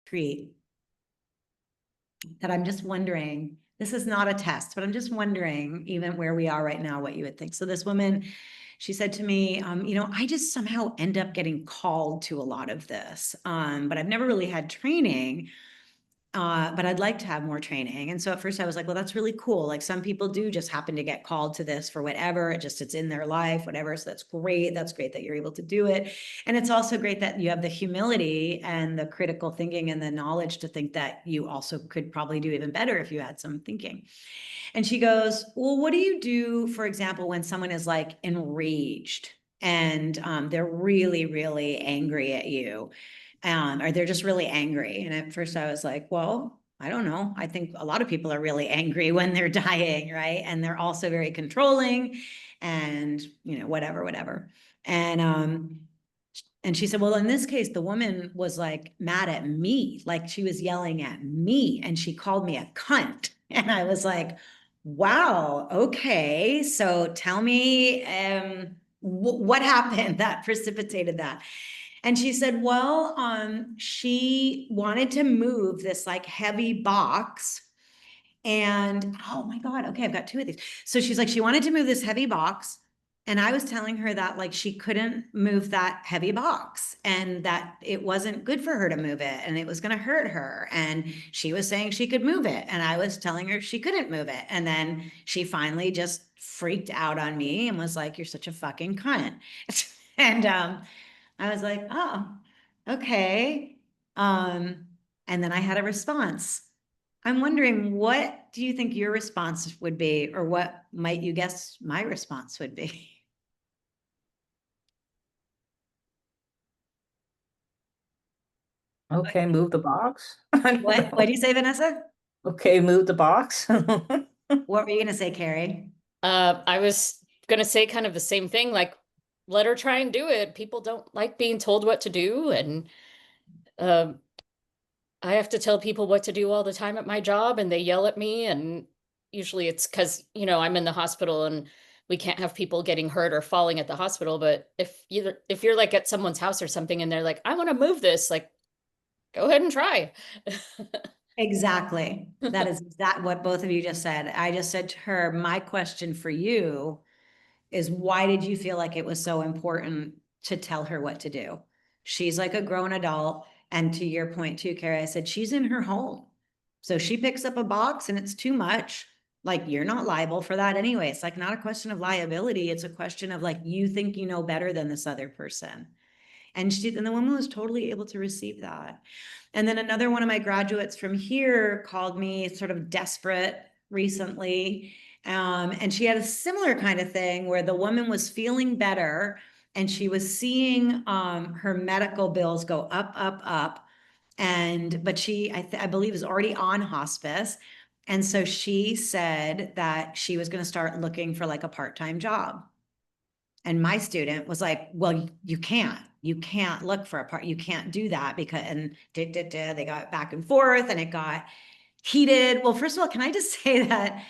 treat that I'm just wondering, this is not a test, but I'm just wondering, even where we are right now, what you would think. So this woman, she said to me, I just somehow end up getting called to a lot of this, but I've never really had training. But I'd like to have more training. And so at first I was like, well, that's really cool. Like some people do just happen to get called to this for whatever, it's in their life, whatever. So that's great. That's great that you're able to do it. And it's also great that you have the humility and the critical thinking and the knowledge to think that you also could probably do even better if you had some thinking. And she goes, well, what do you do, for example, when someone is like enraged and they're really, really angry at you? Or they're just really angry. And at first I was like, well, I don't know. I think a lot of people are really angry when they're dying, right? And they're also very controlling and, whatever. And she said, well, in this case, the woman was like mad at me, like she was yelling at me and she called me a cunt. And I was like, wow, okay. So tell me what happened that precipitated that. And she said, well, she wanted to move this like heavy box. And oh my God, okay, I've got two of these. So she's like, she wanted to move this heavy box. And I was telling her that like she couldn't move that heavy box and that it wasn't good for her to move it and it was going to hurt her. And she was saying she could move it. And I was telling her she couldn't move it. And then she finally just freaked out on me and was like, you're such a fucking cunt. And I was like, oh, okay. And then I had a response. I'm wondering, what do you think your response would be, or what might you guess my response would be? Okay, move the box. I don't What do know. you say, Vanessa? Okay, move the box. What were you gonna say, Carrie? I was gonna say kind of the same thing, like let her try and do it. People don't like being told what to do, and um, I have to tell people what to do all the time at my job, and they yell at me, and usually it's because, I'm in the hospital and we can't have people getting hurt or falling at the hospital. But if you're like at someone's house or something and they're like, I want to move this, like go ahead and try. Exactly. That is that what both of you just said. I just said to her, my question for you is why did you feel like it was so important to tell her what to do? She's like a grown adult. And to your point too, Carrie, I said, she's in her home. So she picks up a box and it's too much. Like you're not liable for that anyway. It's like not a question of liability. It's a question of like, you think you know better than this other person. And the woman was totally able to receive that. And then another one of my graduates from here called me sort of desperate recently. And she had a similar kind of thing where the woman was feeling better and she was seeing her medical bills go up, up, up. But I believe is already on hospice. And so she said that she was going to start looking for like a part-time job. And my student was like, well, you can't look for you can't do that because, and they got back and forth and it got heated. Well, first of all, can I just say that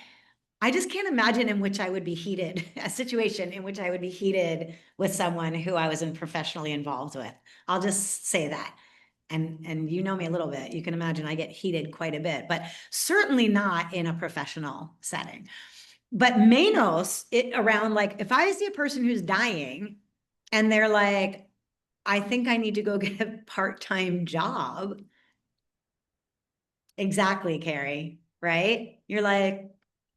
I just can't imagine in which I would be heated, a situation in which I would be heated with someone who I wasn't professionally involved with. I'll just say that. And you know me a little bit. You can imagine I get heated quite a bit, but certainly not in a professional setting. But Manos, it around like if I see a person who's dying and they're like, I think I need to go get a part-time job. Exactly, Carrie, right? You're like,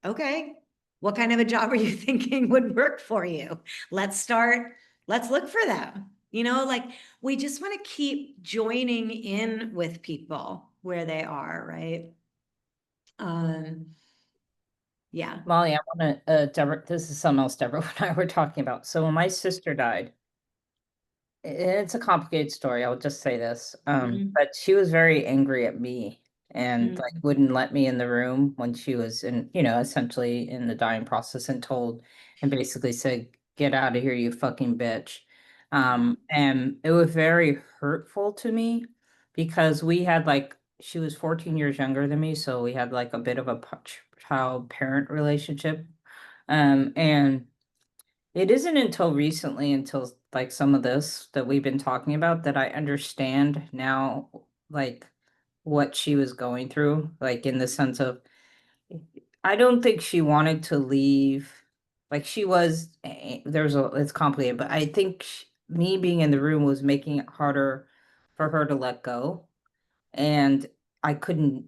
okay, what kind of a job are you thinking would work for you? Let's look for them. Like we just want to keep joining in with people where they are, right? Yeah. Molly, I want to, Deborah, this is something else Deborah and I were talking about. So when my sister died, it's a complicated story. I'll just say this. Mhm. But she was very angry at me and like Mhm. wouldn't let me in the room when she was in, essentially in the dying process and basically said, get out of here, you fucking bitch. And it was very hurtful to me because we had like, she was 14 years younger than me, so we had like a bit of a child parent relationship. And it isn't until recently, until like some of this that we've been talking about, that I understand now, like what she was going through, like in the sense of, I don't think she wanted to leave. Like she was, it's complicated, but I think me being in the room was making it harder for her to let go. And I couldn't,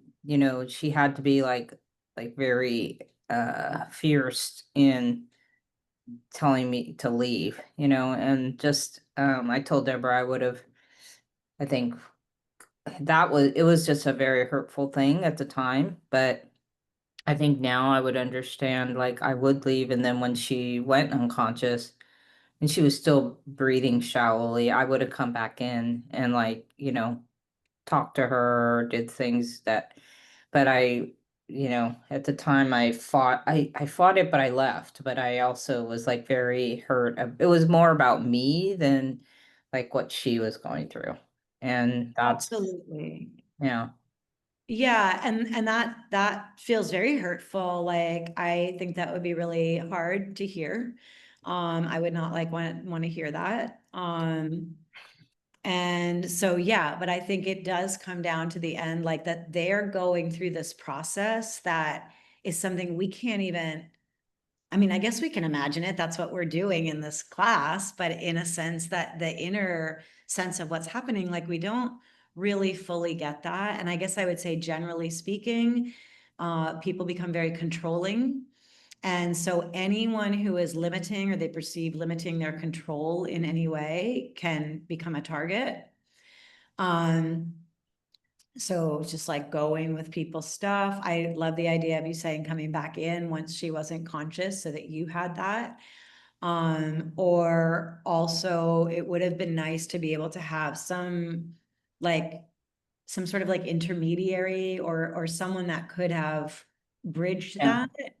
she had to be like very fierce in telling me to leave, and just I told Deborah I would have, I think it was just a very hurtful thing at the time, but I think now I would understand, like I would leave, and then when she went unconscious and she was still breathing shallowly, I would have come back in and like, talked to her, did things that, but at the time I fought it, but I left, but I also was like very hurt. It was more about me than like what she was going through. And that's, Absolutely. yeah. Yeah, and that feels very hurtful. Like I think that would be really hard to hear. I would not like want to hear that. And so yeah, but I think it does come down to the end, like that they're going through this process that is something we can't even, I mean, I guess we can imagine it. That's what we're doing in this class, but in a sense that the inner sense of what's happening, like we don't really fully get that. And I guess I would say, generally speaking, people become very controlling. And so anyone who is limiting or they perceive limiting their control in any way can become a target. Um, so just like going with people's stuff. I love the idea of you saying coming back in once she wasn't conscious so that you had that. Or also it would have been nice to be able to have some sort of like intermediary or someone that could have bridged Yeah. that.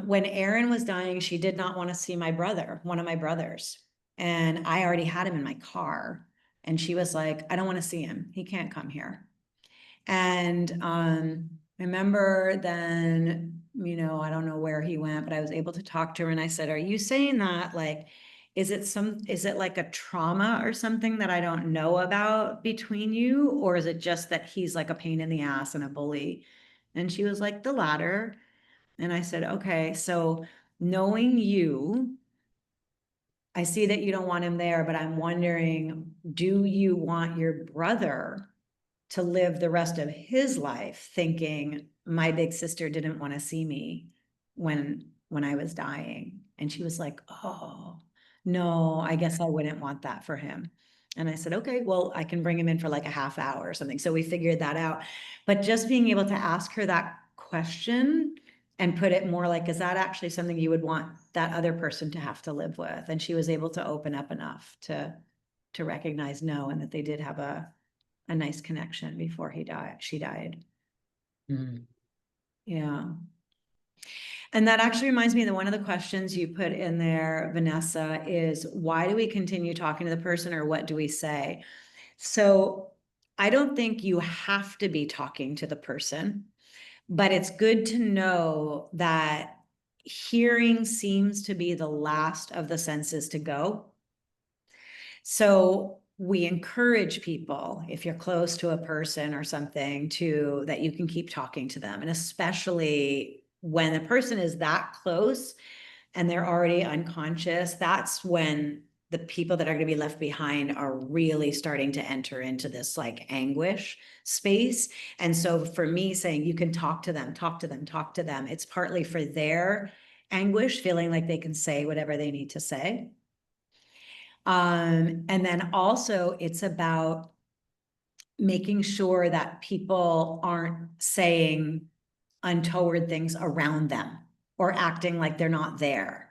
When Erin was dying, she did not want to see my brother, one of my brothers. And I already had him in my car. And she was like, I don't want to see him. He can't come here. And I remember then, I don't know where he went, but I was able to talk to her and I said, are you saying that like, is it like a trauma or something that I don't know about between you? Or is it just that he's like a pain in the ass and a bully? And she was like, the latter. And I said, okay, so knowing you, I see that you don't want him there, but I'm wondering, do you want your brother to live the rest of his life thinking my big sister didn't want to see me when I was dying? And she was like, oh, no, I guess I wouldn't want that for him. And I said, okay, well, I can bring him in for like a half hour or something. So we figured that out. But just being able to ask her that question and put it more like, is that actually something you would want that other person to have to live with? And she was able to open up enough to recognize no, and that they did have a nice connection before she died. Mm. Yeah. And that actually reminds me that one of the questions you put in there, Vanessa, is why do we continue talking to the person, or what do we say? So I don't think you have to be talking to the person, but it's good to know that hearing seems to be the last of the senses to go. So we encourage people, if you're close to a person or something, that you can keep talking to them. And especially when the person is that close and they're already unconscious, that's when the people that are going to be left behind are really starting to enter into this like anguish space. And so for me, saying you can talk to them, it's partly for their anguish, feeling like they can say whatever they need to say. And then also it's about making sure that people aren't saying untoward things around them or acting like they're not there.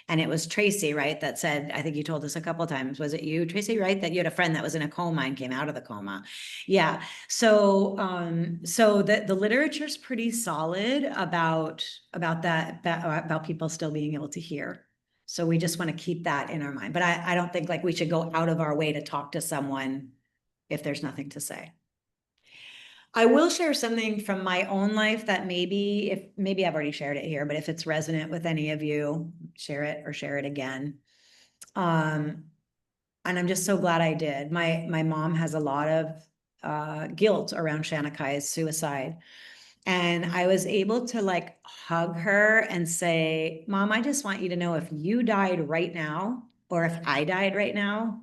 And it was Tracy, right, that said, I think you told us a couple of times, was it you, Tracy, right, that you had a friend that was in a coma and came out of the coma? Yeah. So the literature is pretty solid about that, about people still being able to hear. So we just want to keep that in our mind. But I don't think like we should go out of our way to talk to someone if there's nothing to say. I will share something from my own life that maybe I've already shared it here, but if it's resonant with any of you, share it again. And I'm just so glad I did. My mom has a lot of guilt around Shanakai's suicide. And I was able to like hug her and say, Mom, I just want you to know if you died right now, or if I died right now,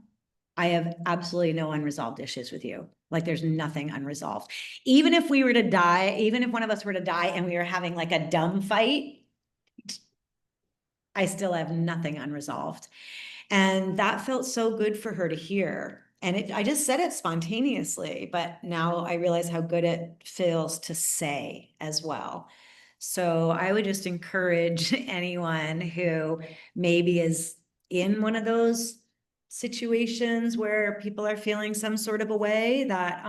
I have absolutely no unresolved issues with you. Like there's nothing unresolved. Even if we were to die, even if one of us were to die and we were having like a dumb fight, I still have nothing unresolved. And that felt so good for her to hear. And I just said it spontaneously, but now I realize how good it feels to say as well. So I would just encourage anyone who maybe is in one of those situations where people are feeling some sort of a way that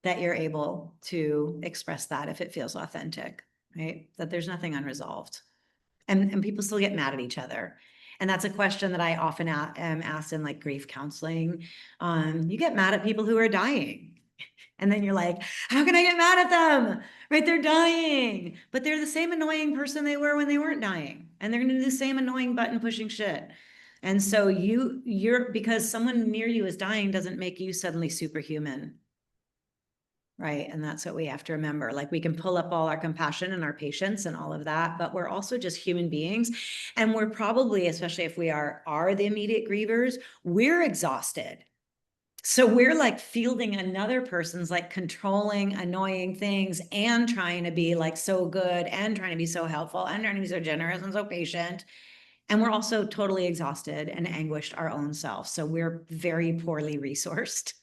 that you're able to express that if it feels authentic, right? That there's nothing unresolved. And people still get mad at each other. And that's a question that I often am asked in like grief counseling. You get mad at people who are dying. And then you're like, how can I get mad at them? Right? They're dying, but they're the same annoying person they were when they weren't dying. And they're going to do the same annoying button pushing shit. And so you're because someone near you is dying doesn't make you suddenly superhuman. Right. And that's what we have to remember. Like we can pull up all our compassion and our patience and all of that, but we're also just human beings. And we're probably, especially if we are the immediate grievers, we're exhausted. So we're like fielding another person's like controlling, annoying things and trying to be like so good and trying to be so helpful and trying to be so generous and so patient. And we're also totally exhausted and anguished our own selves. So we're very poorly resourced.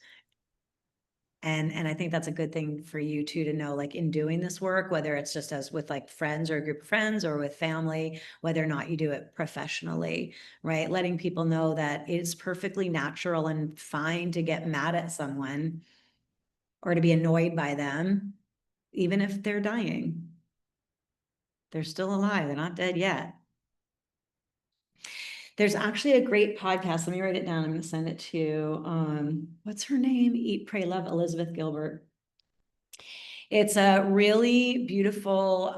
And I think that's a good thing for you too, to know, like in doing this work, whether it's just as with like friends or a group of friends or with family, whether or not you do it professionally, right? Letting people know that it's perfectly natural and fine to get mad at someone or to be annoyed by them, even if they're dying. They're still alive. They're not dead yet. There's actually a great podcast. Let me write it down. I'm going to send it to, what's her name? Eat, Pray, Love, Elizabeth Gilbert. It's a really beautiful,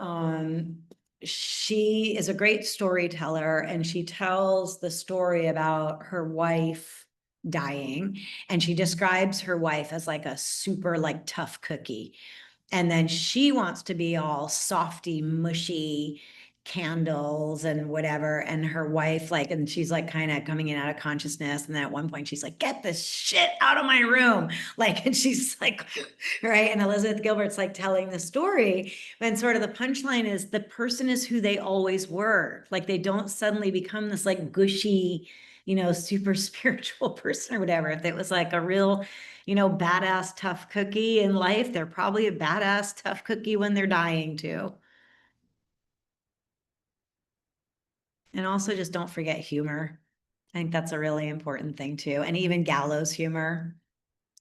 she is a great storyteller and she tells the story about her wife dying, and she describes her wife as like a super like tough cookie. And then she wants to be all softy, mushy candles and whatever. And her wife, like, and she's like kind of coming in out of consciousness. And then at one point she's like, get this shit out of my room. Like, and she's like, right. And Elizabeth Gilbert's like telling the story. And sort of the punchline is the person is who they always were. Like they don't suddenly become this like gushy, you know, super spiritual person or whatever. If it was like a real, you know, badass tough cookie in life, they're probably a badass tough cookie when they're dying too. And also just don't forget humor. I think that's a really important thing too. And even gallows humor.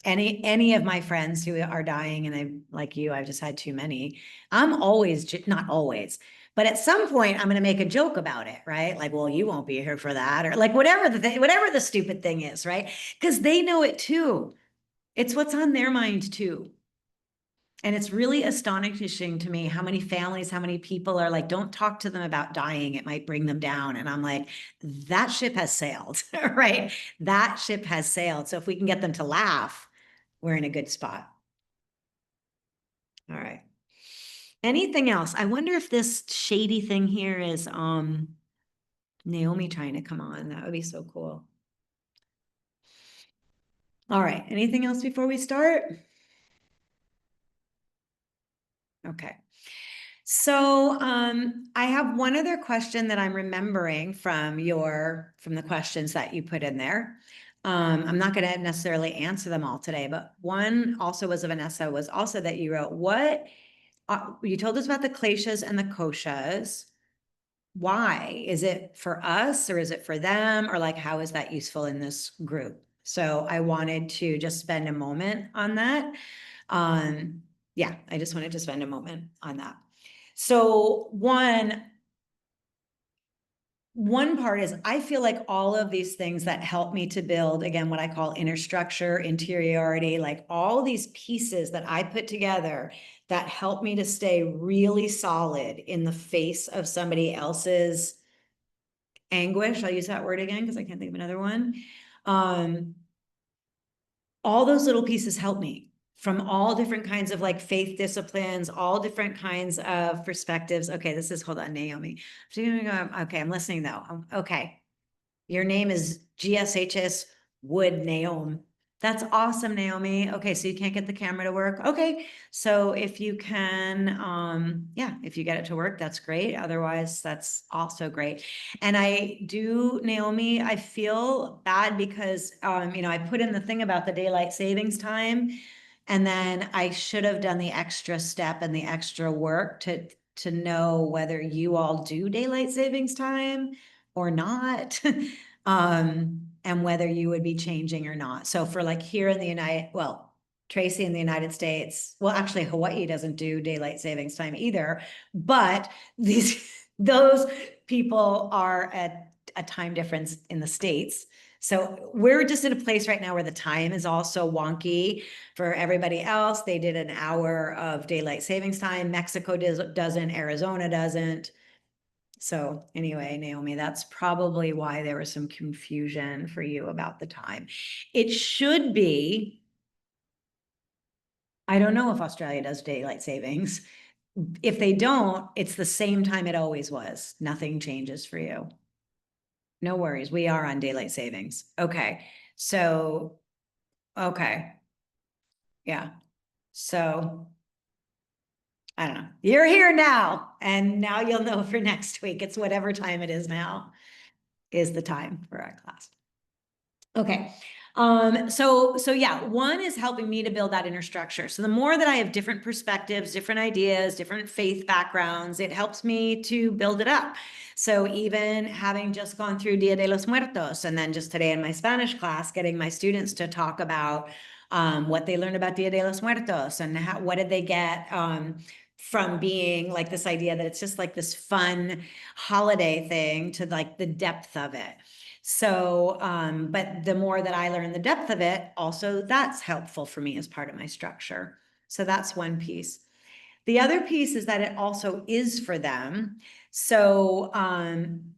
Any of my friends who are dying, and I like you, I've just had too many. I'm always, not always, but at some point I'm going to make a joke about it, right? Like, well, you won't be here for that, or like whatever the thing, whatever the stupid thing is, right? Because they know it too. It's what's on their mind too. And it's really astonishing to me how many families, how many people are like, don't talk to them about dying. It might bring them down. And I'm like, that ship has sailed, right? That ship has sailed. So if we can get them to laugh, we're in a good spot. All right. Anything else? I wonder if this shady thing here is Naomi trying to come on. That would be so cool. All right. Anything else before we start? Okay. So I have one other question that I'm remembering from the questions that you put in there. I'm not going to necessarily answer them all today, but one also was of Vanessa, was also that you wrote, what you told us about the kleshas and the koshas. Why? Is it for us or is it for them? Or like, how is that useful in this group? So I wanted to just spend a moment on that. Yeah, I just wanted to spend a moment on that. So one part is I feel like all of these things that help me to build, again, what I call inner structure, interiority, like all these pieces that I put together that help me to stay really solid in the face of somebody else's anguish. I'll use that word again because I can't think of another one. All those little pieces help me. from all different kinds of like faith disciplines, all different kinds of perspectives. Okay, this is, hold on, Naomi. Okay, I'm listening though. Okay. Your name is GSHS Wood Naomi. That's awesome, Naomi. Okay, so you can't get the camera to work. Okay, so if you can, yeah, if you get it to work, that's great. Otherwise, that's also great. And I do, Naomi, I feel bad because, you know, I put in the thing about the daylight savings time, and then I should have done the extra step and the extra work to know whether you all do daylight savings time or not. And whether you would be changing or not. So for like here in the Tracy in the United States, well, actually Hawaii doesn't do daylight savings time either, but those people are at a time difference in the States. So we're just in a place right now where the time is also wonky for everybody else. They did an hour of daylight savings time. Mexico doesn't, Arizona doesn't. So anyway, Naomi, that's probably why there was some confusion for you about the time. It should be, I don't know if Australia does daylight savings. If they don't, it's the same time it always was. Nothing changes for you. No worries. We are on daylight savings. Okay. So, okay. Yeah. So I don't know. You're here now, and now you'll know for next week. It's whatever time it is now is the time for our class. Okay. So yeah, one is helping me to build that inner structure. So the more that I have different perspectives, different ideas, different faith backgrounds, it helps me to build it up. So even having just gone through Dia de los Muertos, and then just today in my Spanish class, getting my students to talk about what they learned about Dia de los Muertos and what did they get from being like this idea that it's just like this fun holiday thing to like the depth of it. So, but the more that I learn the depth of it, also that's helpful for me as part of my structure. So that's one piece. The other piece is that it also is for them. So,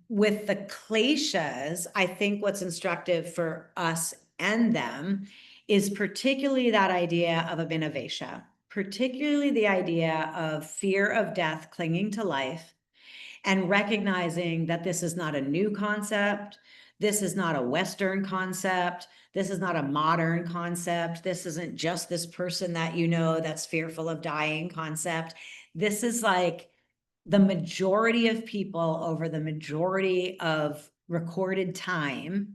with the kleshas, I think what's instructive for us and them is particularly that idea of abhinavesha, particularly the idea of fear of death clinging to life, and recognizing that this is not a new concept. This is not a Western concept. This is not a modern concept. This isn't just this person that you know that's fearful of dying concept. This is like the majority of people over the majority of recorded time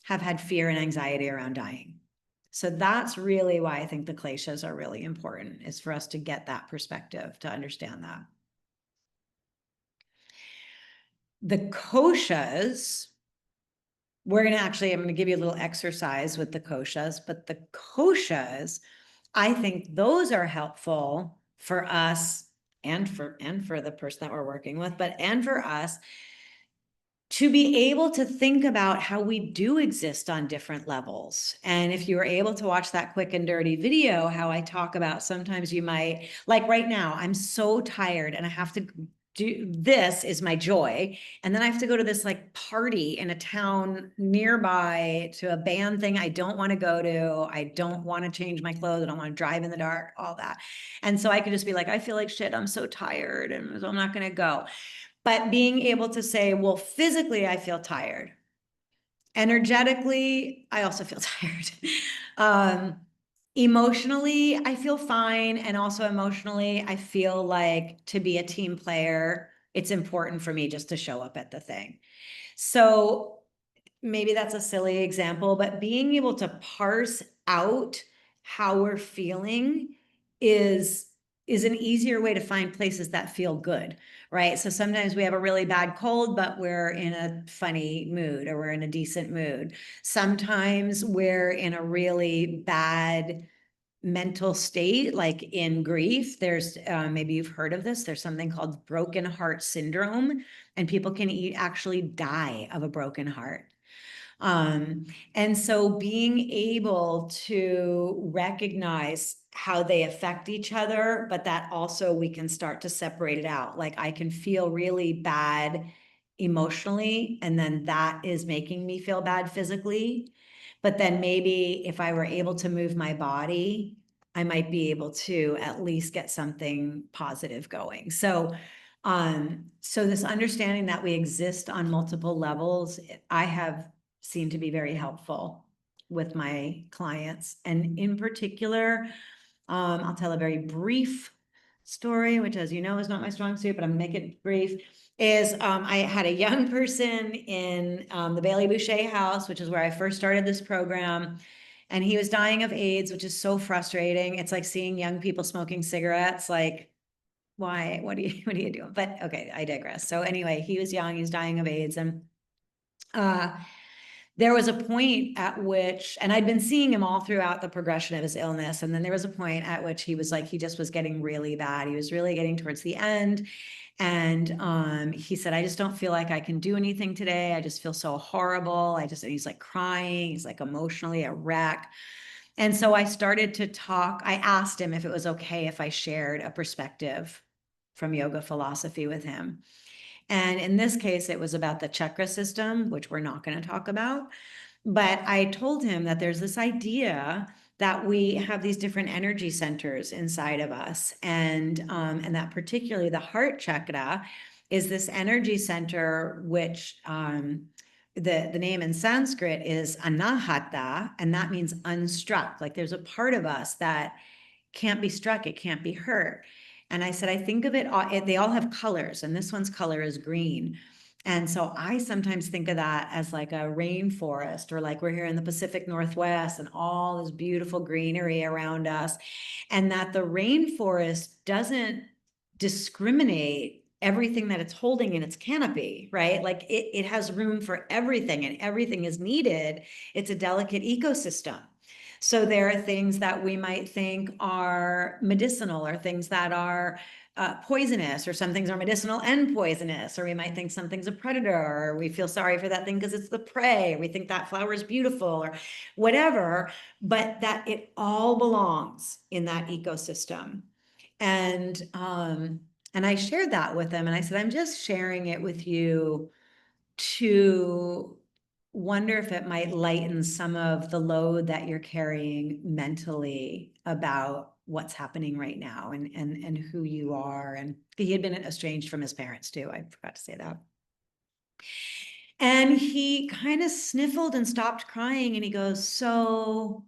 have had fear and anxiety around dying. So that's really why I think the kleshas are really important, is for us to get that perspective, to understand that. The koshas, I'm going to give you a little exercise with the koshas, but the koshas, I think those are helpful for us and for the person that we're working with, and for us to be able to think about how we do exist on different levels. And if you were able to watch that quick and dirty video, how I talk about sometimes you might, like right now, I'm so tired and I have to this is my joy. And then I have to go to this like party in a town nearby to a band thing I don't want to go to. I don't want to change my clothes. I don't want to drive in the dark, all that. And so I could just be like, I feel like shit. I'm so tired and so I'm not going to go. But being able to say, well, physically, I feel tired. Energetically, I also feel tired. Emotionally, I feel fine. And also emotionally, I feel like to be a team player, it's important for me just to show up at the thing. So maybe that's a silly example, but being able to parse out how we're feeling is an easier way to find places that feel good, right? So sometimes we have a really bad cold, but we're in a funny mood or we're in a decent mood. Sometimes we're in a really bad mental state, like in grief. There's maybe you've heard of this. There's something called broken heart syndrome, and people can actually die of a broken heart. And so being able to recognize how they affect each other, but that also we can start to separate it out. Like I can feel really bad emotionally, and then that is making me feel bad physically. But then maybe if I were able to move my body, I might be able to at least get something positive going. So this understanding that we exist on multiple levels, I have seemed to be very helpful with my clients. And in particular, I'll tell a very brief story, which, as you know, is not my strong suit, but I'm gonna make it brief. I had a young person in the Bailey Boucher house, which is where I first started this program. And he was dying of AIDS, which is so frustrating. It's like seeing young people smoking cigarettes, like, why, what are you doing? But okay, I digress. So anyway, he was young, he was dying of AIDS. And there was a point at which, and I'd been seeing him all throughout the progression of his illness. And then there was a point at which he was like, he just was getting really bad. He was really getting towards the end. And he said, I just don't feel like I can do anything today. I just feel so horrible. He's like crying. He's like emotionally a wreck. And so I started to talk. I asked him if it was okay if I shared a perspective from yoga philosophy with him. And in this case, it was about the chakra system, which we're not going to talk about. But I told him that there's this idea that we have these different energy centers inside of us. And that particularly the heart chakra is this energy center, which the name in Sanskrit is anahata, and that means unstruck. Like there's a part of us that can't be struck, it can't be hurt. And I said, I think of it, they all have colors, and this one's color is green. And so I sometimes think of that as like a rainforest, or like we're here in the Pacific Northwest and all this beautiful greenery around us. And that the rainforest doesn't discriminate everything that it's holding in its canopy, right? Like it has room for everything, and everything is needed. It's a delicate ecosystem. So there are things that we might think are medicinal, or things that are poisonous, or some things are medicinal and poisonous, or we might think something's a predator, or we feel sorry for that thing because it's the prey, or we think that flower is beautiful, or whatever, but that it all belongs in that ecosystem. And I shared that with them, and I said, I'm just sharing it with you to wonder if it might lighten some of the load that you're carrying mentally about what's happening right now, and who you are. And he had been estranged from his parents too. I forgot to say that. And he kind of sniffled and stopped crying, and he goes, so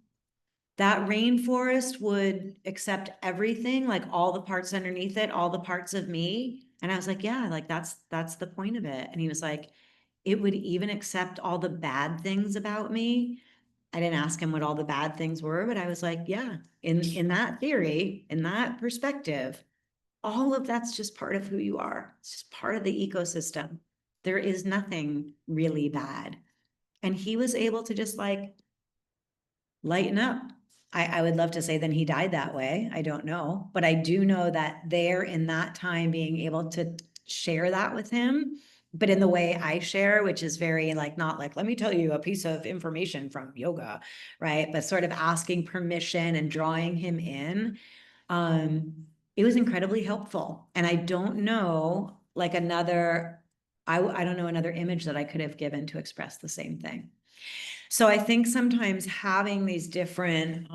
that rainforest would accept everything, like all the parts underneath it, all the parts of me. And I was like, yeah, like that's the point of it. And he was like, it would even accept all the bad things about me. I didn't ask him what all the bad things were, but I was like, yeah, in that theory, in that perspective, all of that's just part of who you are. It's just part of the ecosystem. There is nothing really bad. And he was able to just like lighten up. I would love to say then he died that way. I don't know, but I do know that there in that time, being able to share that with him, but in the way I share, which is very like, not like, let me tell you a piece of information from yoga, right? But sort of asking permission and drawing him in. It was incredibly helpful. And I don't know, like I don't know another image that I could have given to express the same thing. So I think sometimes having these different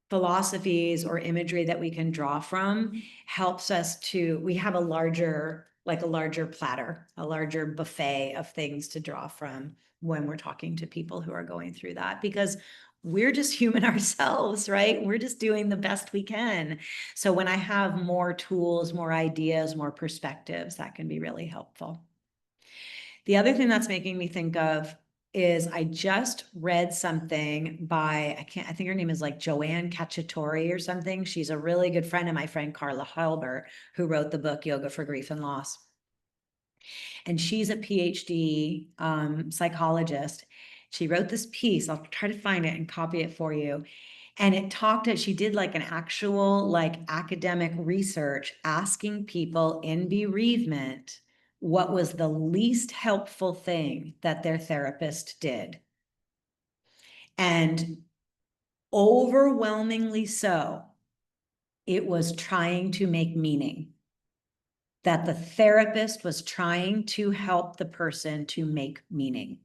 philosophies or imagery that we can draw from helps us we have a larger platter, a larger buffet of things to draw from when we're talking to people who are going through that, because we're just human ourselves, right? We're just doing the best we can. So when I have more tools, more ideas, more perspectives, that can be really helpful. The other thing that's making me think of is I just read something by, I think her name is like Joanne Cacciatore or something. She's a really good friend of my friend Carla Halbert, who wrote the book Yoga for Grief and Loss. And she's a PhD psychologist. She wrote this piece. I'll try to find it and copy it for you. And she did like an actual like academic research asking people in bereavement what was the least helpful thing that their therapist did. And overwhelmingly so, it was trying to make meaning. That the therapist was trying to help the person to make meaning.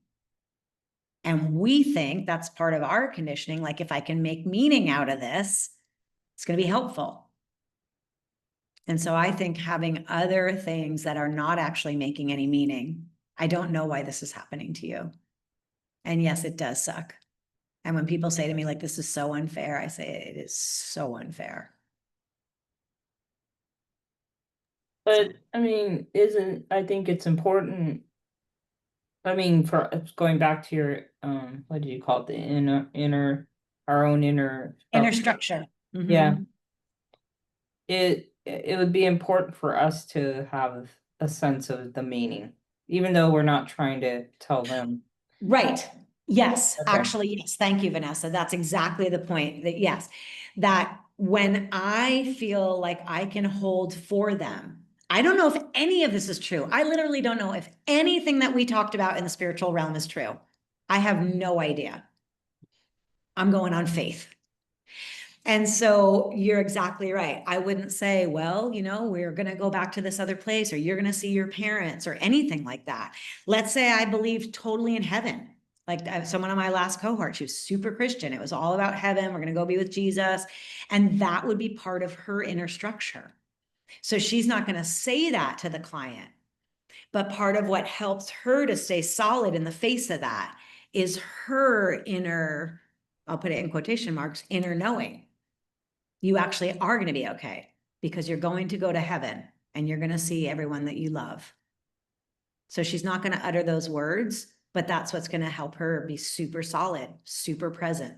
And we think that's part of our conditioning. Like, if I can make meaning out of this, it's going to be helpful. And so I think having other things that are not actually making any meaning, I don't know why this is happening to you. And yes, it does suck. And when people say to me, like, this is so unfair, I say it is so unfair. But I mean, I think it's important. I mean, for going back to your what do you call it? The our own inner Inner structure. Yeah. Mhm. It would be important for us to have a sense of the meaning, even though we're not trying to tell them. Right. Yes, Okay. actually, yes. Thank you, Vanessa. That's exactly the point, that yes, that when I feel like I can hold for them, I don't know if any of this is true. I literally don't know if anything that we talked about in the spiritual realm is true. I have no idea. I'm going on faith. And so you're exactly right. I wouldn't say, well, we're going to go back to this other place, or you're going to see your parents, or anything like that. Let's say I believed totally in heaven. Like, someone on my last cohort, she was super Christian. It was all about heaven. We're going to go be with Jesus. And that would be part of her inner structure. So she's not going to say that to the client. But part of what helps her to stay solid in the face of that is her inner, I'll put it in quotation marks, inner knowing. You actually are going to be okay, because you're going to go to heaven and you're going to see everyone that you love. So she's not going to utter those words, but that's what's going to help her be super solid, super present.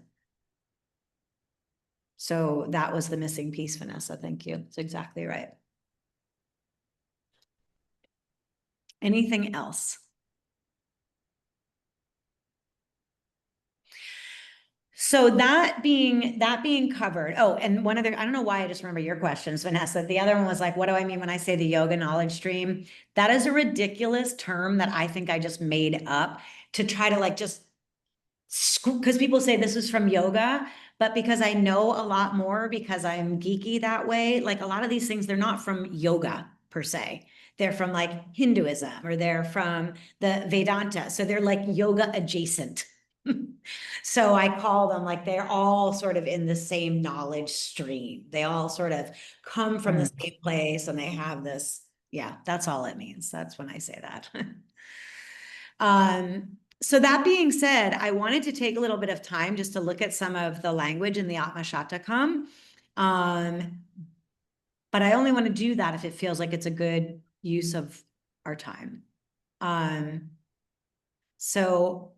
So that was the missing piece, Vanessa. Thank you. It's exactly right. Anything else? So that being covered. Oh, and one other, I don't know why I just remember your questions, Vanessa. The other one was like, what do I mean when I say the yoga knowledge stream? That is a ridiculous term that I think I just made up to try to like just, because people say this is from yoga, but because I know a lot more, because I'm geeky that way, like a lot of these things, they're not from yoga per se. They're from like Hinduism, or they're from the Vedanta. So they're like yoga adjacent. So I call them, like, they're all sort of in the same knowledge stream. They all sort of come from the same place, and they have this, yeah, that's all it means. That's when I say that. So that being said, I wanted to take a little bit of time just to look at some of the language in the Atma Shatakam. But I only want to do that if it feels like it's a good use of our time. So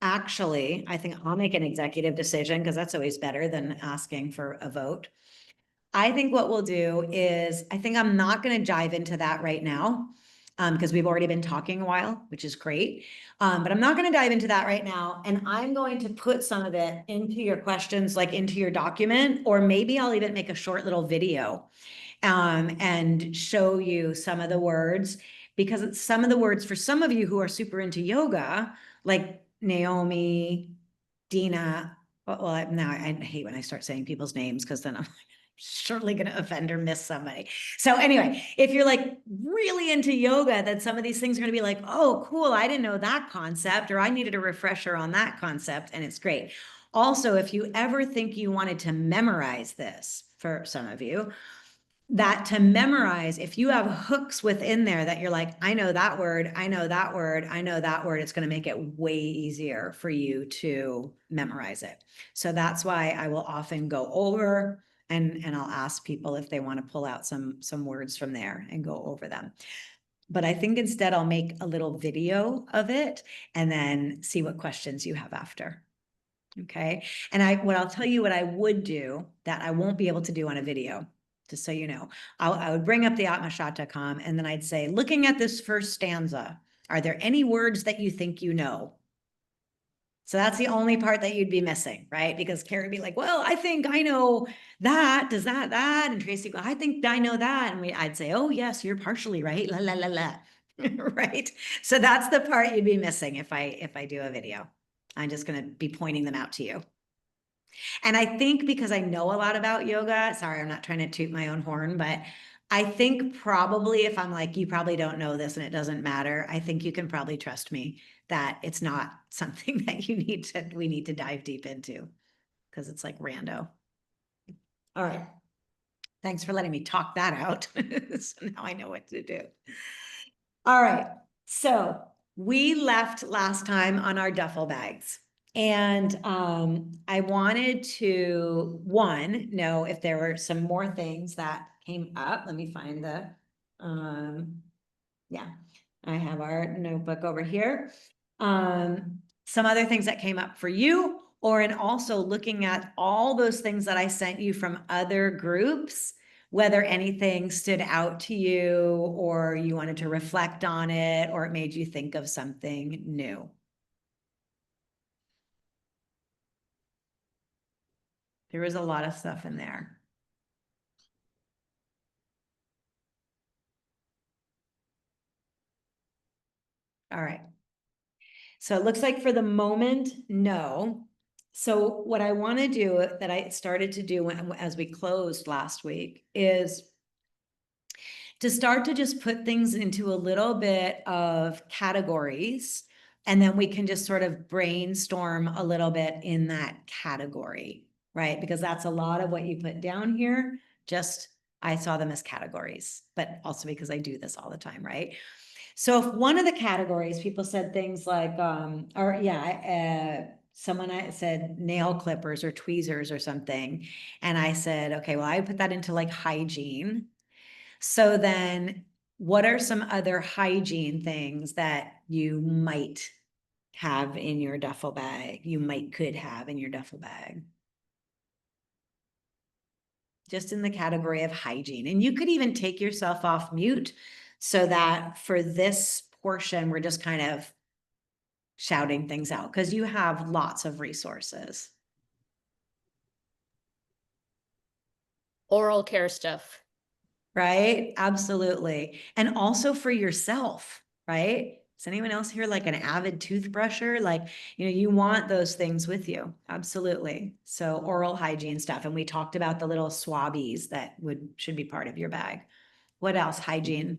actually, I think I'll make an executive decision, because that's always better than asking for a vote. I think what we'll do is, I think I'm not going to dive into that right now, because we've already been talking a while, which is great. But I'm not going to dive into that right now. And I'm going to put some of it into your questions, like into your document, or maybe I'll even make a short little video and show you some of the words, because some of the words for some of you who are super into yoga, like Naomi, Dina, well, now I hate when I start saying people's names, because then I'm surely going to offend or miss somebody. So anyway, if you're like really into yoga, then some of these things are going to be like, oh, cool, I didn't know that concept, or I needed a refresher on that concept, and it's great. Also, if you ever think you wanted to memorize this, for some of you, that to memorize, if you have hooks within there that you're like, I know that word, I know that word, I know that word, it's going to make it way easier for you to memorize it. So that's why I will often go over and I'll ask people if they want to pull out some words from there and go over them. But I think instead I'll make a little video of it and then see what questions you have after. Okay. And what I'll tell you, what I would do that I won't be able to do on a video, just so you know, I would bring up the Atmashat.com, and then I'd say, looking at this first stanza, are there any words that you think you know? So that's the only part that you'd be missing, right? Because Carrie would be like, well, I think I know that, does that, and Tracy go, I think I know that. And I'd say, oh yes, you're partially right, la, la, la, la, right? So that's the part you'd be missing if I do a video. I'm just going to be pointing them out to you. And I think because I know a lot about yoga, sorry, I'm not trying to toot my own horn, but I think probably if I'm like, you probably don't know this and it doesn't matter, I think you can probably trust me that it's not something that we need to dive deep into, because it's like rando. All right. Thanks for letting me talk that out. So now I know what to do. All right. So we left last time on our duffel bags. And I wanted to, one, know if there were some more things that came up. Let me find the, yeah, I have our notebook over here. Some other things that came up for you, or in also looking at all those things that I sent you from other groups, whether anything stood out to you, or you wanted to reflect on it, or it made you think of something new. There was a lot of stuff in there. All right. So it looks like for the moment, no. So what I want to do that I started to do as we closed last week is to start to just put things into a little bit of categories, and then we can just sort of brainstorm a little bit in that category, right? Because that's a lot of what you put down here. Just, I saw them as categories, but also because I do this all the time, right? So if one of the categories, people said things like, someone said nail clippers or tweezers or something. And I said, okay, well, I put that into like hygiene. So then what are some other hygiene things that you might have in your duffel bag? Could have in your duffel bag? Just in the category of hygiene. And you could even take yourself off mute so that for this portion, we're just kind of shouting things out because you have lots of resources. Oral care stuff. Right? Absolutely. And also for yourself, right? Is anyone else here like an avid toothbrusher? Like, you want those things with you. Absolutely. So oral hygiene stuff. And we talked about the little swabbies that should be part of your bag. What else? Hygiene.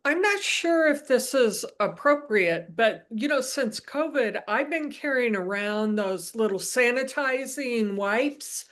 I'm not sure if this is appropriate, but since COVID, I've been carrying around those little sanitizing wipes.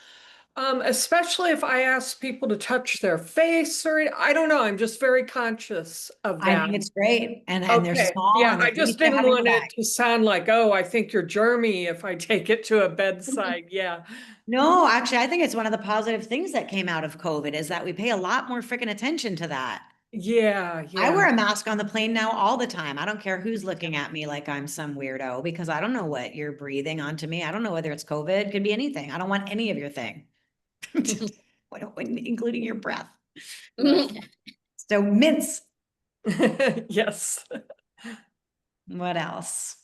Especially if I ask people to touch their face, or I don't know, I'm just very conscious of that. I think it's great. And they're Okay, small. yeah, and I just didn't want it to sound like, oh, I think you're germy if I take it to a bedside. Yeah. No, actually, I think it's one of the positive things that came out of COVID is that we pay a lot more freaking attention to that. Yeah, I wear yeah. a mask on the plane now all the time. I don't care who's looking at me like I'm some weirdo, because I don't know what you're breathing onto me. I don't know whether it's COVID, it could be anything. I don't want any of your thing. Including your breath. So mints. Yes. What else?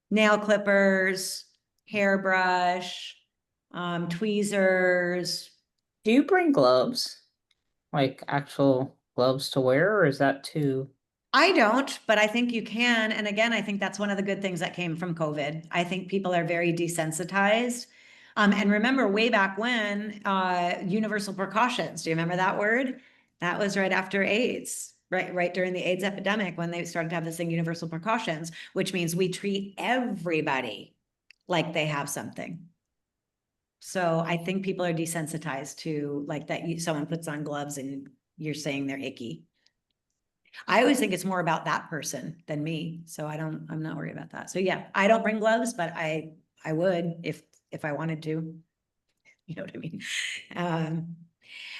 Nail clippers, hairbrush, tweezers. Do you bring gloves? Like actual gloves to wear, or is that too? I don't, but I think you can. And again, I think that's one of the good things that came from COVID. I think people are very desensitized. And remember way back when, universal precautions, do you remember that word? That was right after AIDS, right during the AIDS epidemic, when they started to have this thing, universal precautions, which means we treat everybody like they have something. So I think people are desensitized to like that. Someone puts on gloves and you're saying they're icky. I always think it's more about that person than me. So I'm not worried about that. So yeah, I don't bring gloves, but I would if I wanted to, you know what I mean?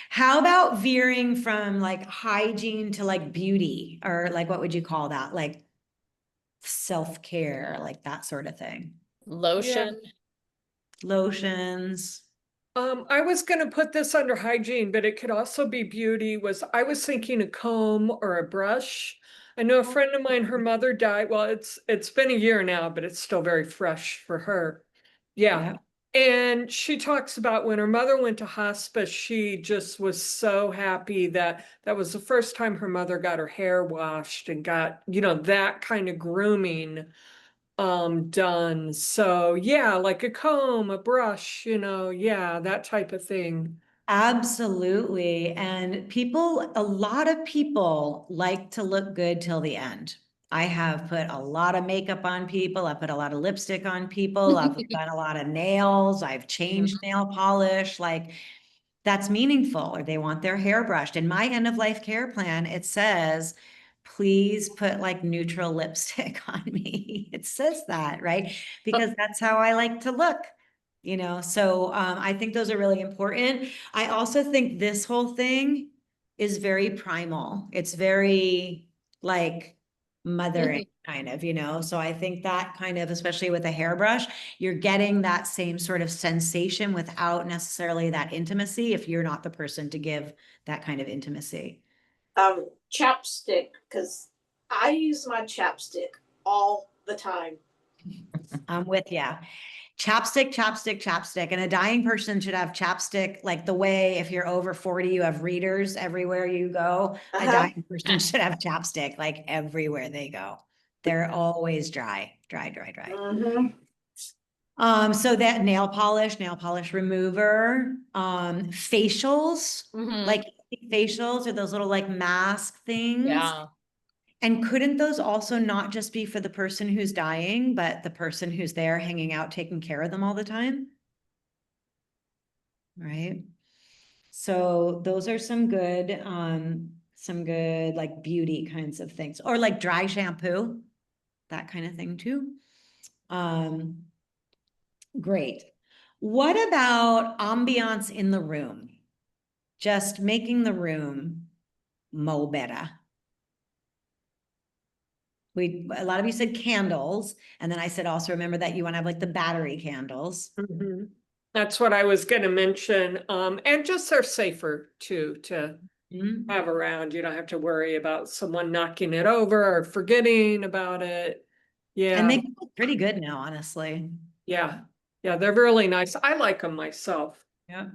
How about veering from like hygiene to like beauty, or like, what would you call that? Like self-care, like that sort of thing. Lotion. Lotions. I was going to put this under hygiene, but it could also be beauty. I was thinking a comb or a brush. I know a friend of mine, her mother died. Well, it's been a year now, but it's still very fresh for her. Yeah. And she talks about when her mother went to hospice, she just was so happy that was the first time her mother got her hair washed and got, that kind of grooming done. So yeah, like a comb, a brush, yeah, that type of thing. Absolutely. And a lot of people like to look good till the end. I have put a lot of makeup on people. I put a lot of lipstick on people. I've done a lot of nails. I've changed nail polish. Like, that's meaningful, or they want their hair brushed. In my end of life care plan, it says, please put like neutral lipstick on me. It says that, right? Because that's how I like to look, you know? So I think those are really important. I also think this whole thing is very primal. It's very like mothering kind of, you know? So I think that kind of, especially with a hairbrush, you're getting that same sort of sensation without necessarily that intimacy if you're not the person to give that kind of intimacy. Chapstick, because I use my chapstick all the time. I'm with you. Chapstick, chapstick, chapstick. And a dying person should have chapstick, like the way if you're over 40, you have readers everywhere you go. A Uh-huh. dying person should have chapstick like everywhere they go. They're always dry, dry, dry, dry. Mm-hmm. So that nail polish remover, facials, Mhm. like facials or those little like mask things. Yeah. And couldn't those also not just be for the person who's dying, but the person who's there hanging out, taking care of them all the time? Right? So those are some good like beauty kinds of things, or like dry shampoo, that kind of thing too. Great. What about ambiance in the room? Just making the room mo better. A lot of you said candles, and then I said also remember that you want to have like the battery candles. Mhm. That's what I was gonna mention. And just they're safer too, to Mhm. have around. You don't have to worry about someone knocking it over or forgetting about it. And Yeah, they look pretty good now, honestly. yeah, they're really nice. I like them myself. Yeah.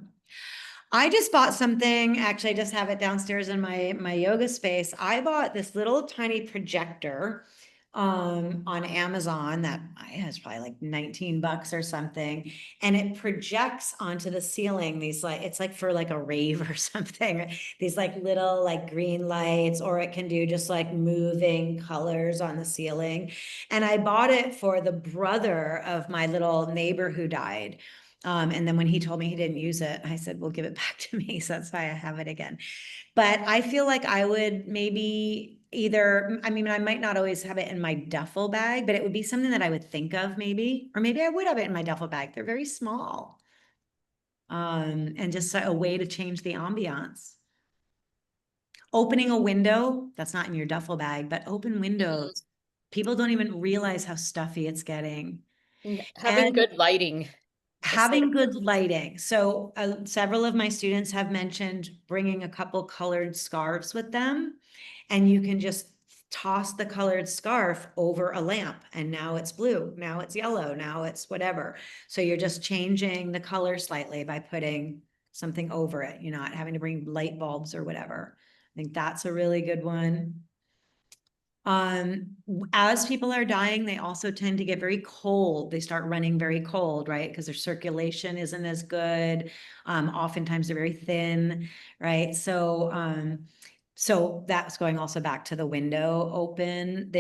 I just bought something, actually I just have it downstairs in my yoga space. I bought this little tiny projector on Amazon that has probably like 19 bucks or something, and it projects onto the ceiling these like, it's like for like a rave or something, these like little like green lights, or it can do just like moving colors on the ceiling. And I bought it for the brother of my little neighbor who died. And then when he told me he didn't use it, I said, well, give it back to me. So that's why I have it again. But I feel like I would maybe either, I mean, I might not always have it in my duffel bag, but it would be something that I would think of maybe, or maybe I would have it in my duffel bag. They're very small. And just a way to change the ambiance. Opening a window, that's not in your duffel bag, but open windows. People don't even realize how stuffy it's getting. Having And good lighting. having good lighting. So several of my students have mentioned bringing a couple colored scarves with them, and you can just toss the colored scarf over a lamp, and now it's blue, now it's yellow, now it's whatever. So you're just changing the color slightly by putting something over it. You're not having to bring light bulbs or whatever. I think that's a really good one. As people are dying, they also tend to get very cold. They start running very cold, right? Because their circulation isn't as good. Oftentimes they're very thin, right? So that's going also back to the window open.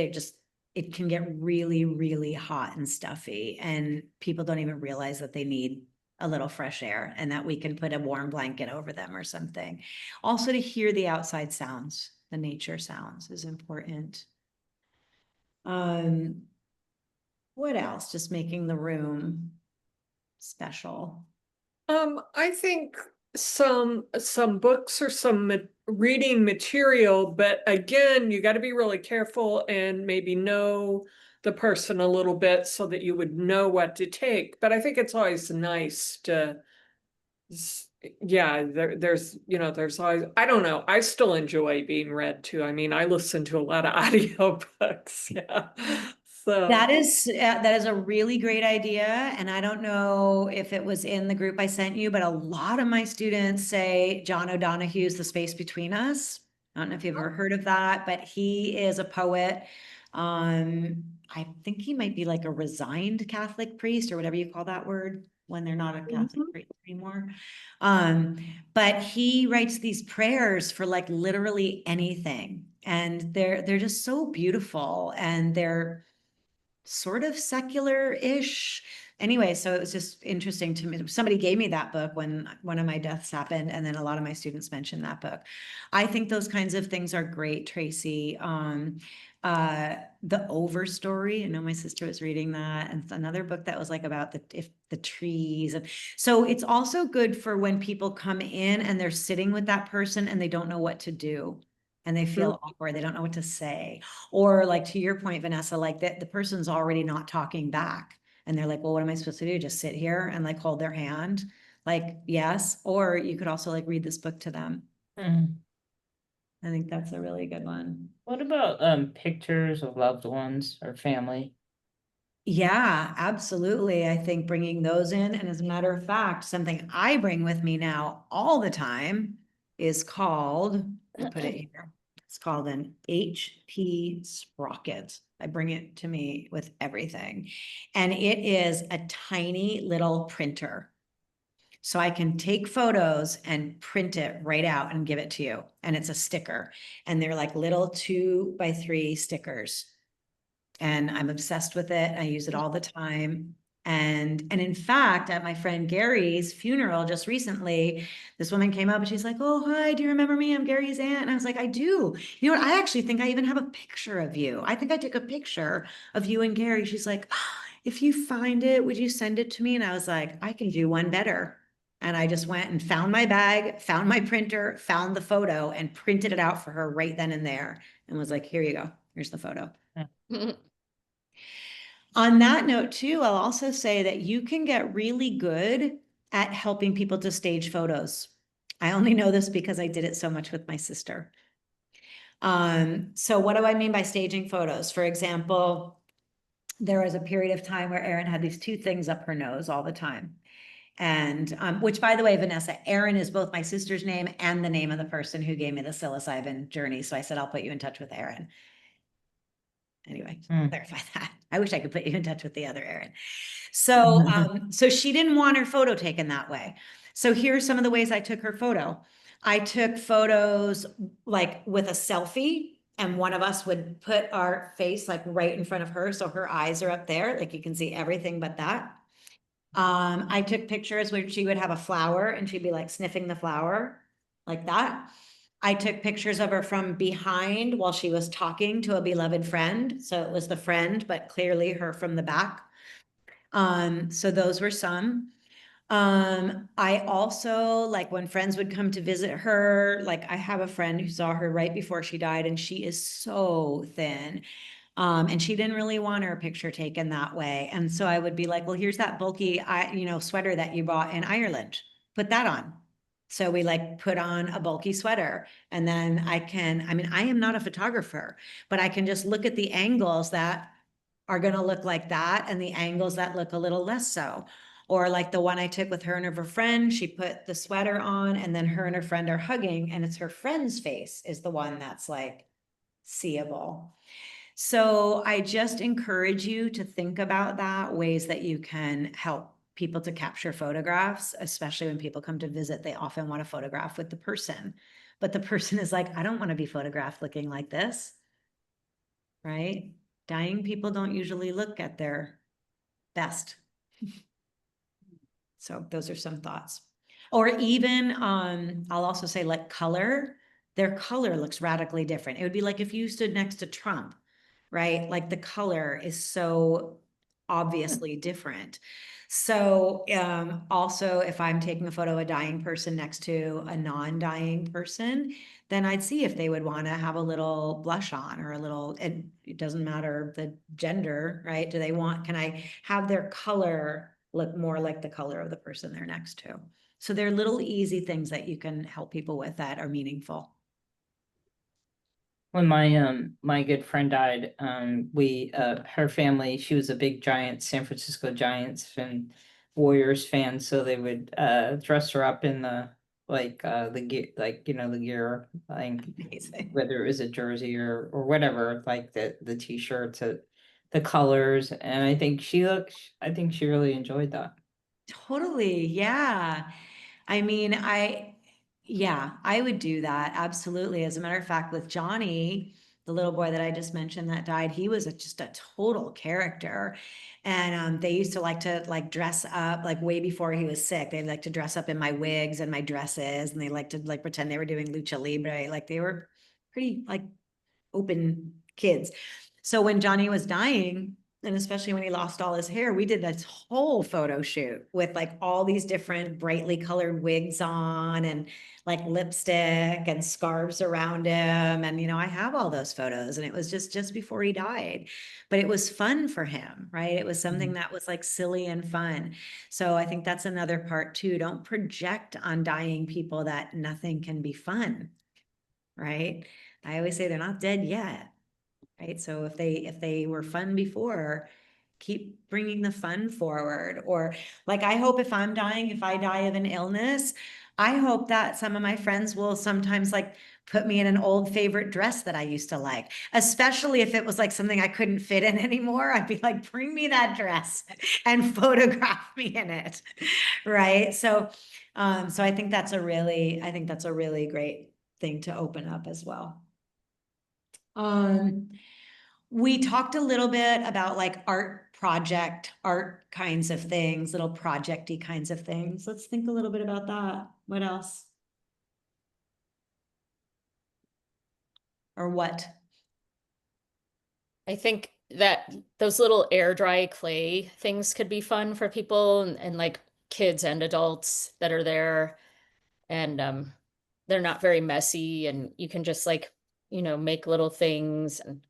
It can get really, really hot and stuffy, and people don't even realize that they need a little fresh air and that we can put a warm blanket over them or something. Also, to hear the outside sounds, the nature sounds is important. What else? Just making the room special. I think some books or some reading material, but again, you got to be really careful and maybe know the person a little bit so that you would know what to take. But I think it's always nice to, yeah, there's always, I don't know, I still enjoy being read to. I mean, I listen to a lot of audiobooks. Yeah. So That is a really great idea. And I don't know if it was in the group I sent you, but a lot of my students say John O'Donohue's The Space Between Us. I don't know if you've ever heard of that, but he is a poet. I think he might be like a resigned Catholic priest or whatever you call that word when they're not a Catholic priest anymore. But he writes these prayers for like literally anything. And they're just so beautiful, and they're sort of secular-ish. Anyway, so it was just interesting to me. Somebody gave me that book when one of my deaths happened, and then a lot of my students mentioned that book. I think those kinds of things are great, Tracy. The Overstory, I know my sister was reading that, and it's another book that was like about the trees. And so it's also good for when people come in and they're sitting with that person and they don't know what to do. And they feel awkward, they don't know what to say. Or like to your point, Vanessa, like that the person's already not talking back. And they're like, well, what am I supposed to do? Just sit here and like hold their hand? Like, yes. Or you could also like read this book to them. Mm. I think that's a really good one. What about pictures of loved ones or family? Yeah, absolutely. I think bringing those in, and as a matter of fact, something I bring with me now all the time is called, I'll put it here. It's called an HP Sprocket. I bring it to me with everything. And it is a tiny little printer. So I can take photos and print it right out and give it to you. And it's a sticker. And they're like little 2x3 stickers. And I'm obsessed with it. I use it all the time. And in fact, at my friend Gary's funeral just recently, this woman came up and she's like, oh, hi, do you remember me? I'm Gary's aunt. And I was like, I do. You know what? I actually think I even have a picture of you. I think I took a picture of you and Gary. She's like, if you find it, would you send it to me? And I was like, I can do one better. And I just went and found my bag, found my printer, found the photo, and printed it out for her right then and there. And was like, here you go. Here's the photo. On that note too, I'll also say that you can get really good at helping people to stage photos. I only know this because I did it so much with my sister. So what do I mean by staging photos? For example, there was a period of time where Erin had these two things up her nose all the time. And which, by the way, Vanessa, Erin is both my sister's name and the name of the person who gave me the psilocybin journey. So I said, I'll put you in touch with Erin. Anyway, clarify that. I wish I could put you in touch with the other Erin. So, so she didn't want her photo taken that way. So here's some of the ways I took her photo. I took photos like with a selfie, and one of us would put our face like right in front of her. So her eyes are up there, like you can see everything but that. I took pictures where she would have a flower and she'd be like sniffing the flower like that. I took pictures of her from behind while she was talking to a beloved friend. So it was the friend, but clearly her from the back. So those were some. I also, like when friends would come to visit her, like I have a friend who saw her right before she died, and she is so thin. And she didn't really want her picture taken that way. And so I would be like, well, here's that bulky, sweater that you bought in Ireland. Put that on. So we like put on a bulky sweater, and then I am not a photographer, but I can just look at the angles that are going to look like that and the angles that look a little less so. Or like the one I took with her and her friend, she put the sweater on and then her and her friend are hugging, and it's her friend's face is the one that's like seeable. So I just encourage you to think about that, ways that you can help people to capture photographs, especially when people come to visit. They often want to photograph with the person, but the person is like, I don't want to be photographed looking like this, right? Dying people don't usually look at their best. So those are some thoughts. Or even, I'll also say like color, their color looks radically different. It would be like if you stood next to Trump, right? Like the color is so obviously different. So also if I'm taking a photo of a dying person next to a non-dying person, then I'd see if they would want to have a little blush on or a little, it doesn't matter the gender, right? Can I have their color look more like the color of the person they're next to? So they're little easy things that you can help people with that are meaningful. When my good friend died, her family, she was a big Giants, San Francisco Giants and Warriors fan, so they would dress her up in the gear, the gear, like Amazing. whether it was a jersey or whatever, like the t-shirts, the colors, and I think she really enjoyed that. Totally. Yeah. I mean, Yeah, I would do that. Absolutely. As a matter of fact, with Johnny, the little boy that I just mentioned that died, he was just a total character. And they used to like dress up like way before he was sick. They'd like to dress up in my wigs and my dresses, and they like to like pretend they were doing lucha libre. Like they were pretty like open kids. So when Johnny was dying, and especially when he lost all his hair, we did this whole photo shoot with like all these different brightly colored wigs on and like lipstick and scarves around him. And, you know, I have all those photos, and it was just before he died, but it was fun for him, right? It was something that was like silly and fun. So I think that's another part too. Don't project on dying people that nothing can be fun, right? I always say they're not dead yet, right? So if they were fun before, keep bringing the fun forward. Or like, I hope if I'm dying, if I die of an illness, I hope that some of my friends will sometimes like put me in an old favorite dress that I used to like, especially if it was like something I couldn't fit in anymore. I'd be like, bring me that dress and photograph me in it. Right. So I think that's a really great thing to open up as well. We talked a little bit about like art kinds of things, little projecty kinds of things. Let's think a little bit about that. What else? Or what? I think that those little air dry clay things could be fun for people and like kids and adults that are there. And they're not very messy, and you can just like, make little things. And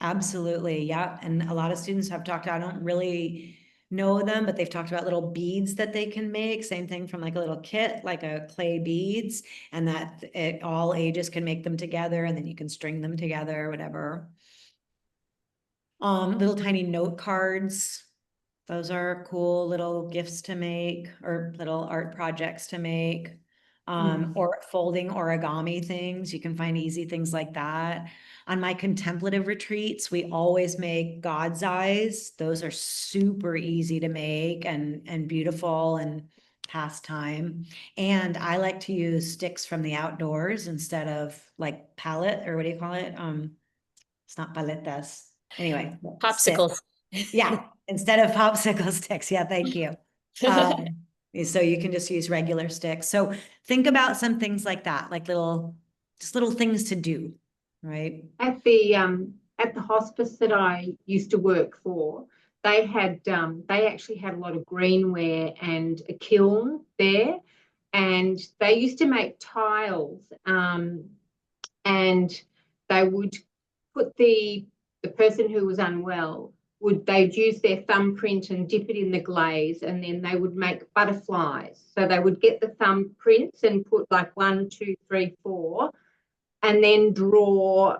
Absolutely. Yeah. And a lot of students have talked, I don't really know them, but they've talked about little beads that they can make. Same thing from like a little kit, like a clay beads, and that all ages can make them together, and then you can string them together, whatever. Little tiny note cards. Those are cool little gifts to make, or little art projects to make. Or folding origami things. You can find easy things like that. On my contemplative retreats, we always make God's eyes. Those are super easy to make and beautiful and pastime. And I like to use sticks from the outdoors instead of like palette, or what do you call it? It's not paletas. Anyway. popsicles. Yeah, instead of popsicle sticks. Yeah, thank you. So you can just use regular sticks. So think about some things like that, like just little things to do, right? At the hospice that I used to work for, they actually had a lot of greenware and a kiln there, and they used to make tiles, and they would put the person who was unwell, they'd use their thumbprint and dip it in the glaze, and then they would make butterflies. So they would get the thumbprints and put like 1, 2, 3, 4, and then draw,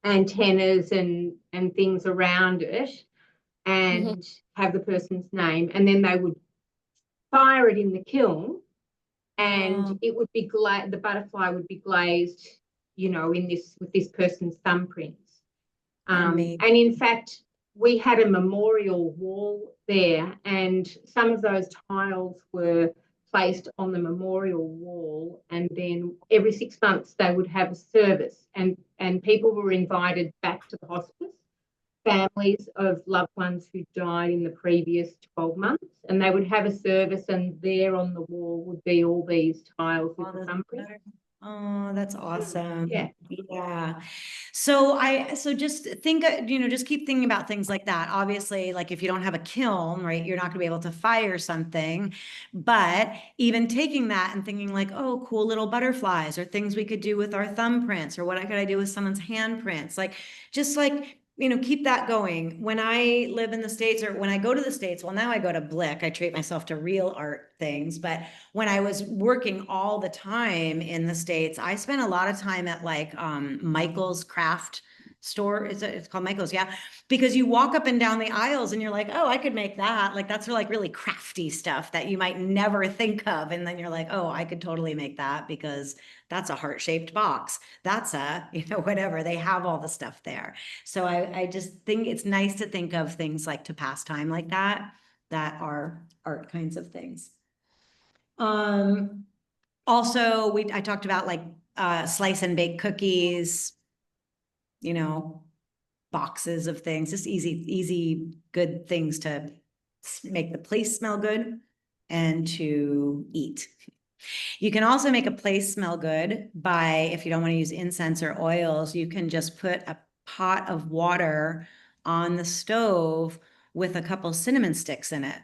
antennas and things around it, and have the person's name, and then they would fire it in the kiln, and it would be the butterfly would be glazed, with this person's thumbprints. And in fact, we had a memorial wall there, and some of those tiles were placed on the memorial wall, and then every 6 months they would have a service, and people were invited back to the hospice, families of loved ones who died in the previous 12 months, and they would have a service, and there on the wall would be all these tiles with the thumbprint. Oh, that's awesome. Yeah. Yeah. So just think, just keep thinking about things like that. Obviously, like if you don't have a kiln, right, you're not going to be able to fire something, but even taking that and thinking like, oh, cool little butterflies, or things we could do with our thumbprints, or what could I do with someone's handprints? Like, just like, keep that going. When I live in the States, or when I go to the States, well, now I go to Blick, I treat myself to real art things. But when I was working all the time in the States, I spent a lot of time at like Michael's craft store. It's called Michael's, yeah. Because you walk up and down the aisles and you're like, oh, I could make that. Like that's like really crafty stuff that you might never think of. And then you're like, oh, I could totally make that because that's a heart-shaped box. That's whatever. They have all the stuff there. So I just think it's nice to think of things like to pass time like that are art kinds of things. Also, I talked about like, slice and bake cookies, you know, boxes of things, just easy, good things to make the place smell good and to eat. You can also make a place smell good by, if you don't want to use incense or oils, you can just put a pot of water on the stove with a couple cinnamon sticks in it.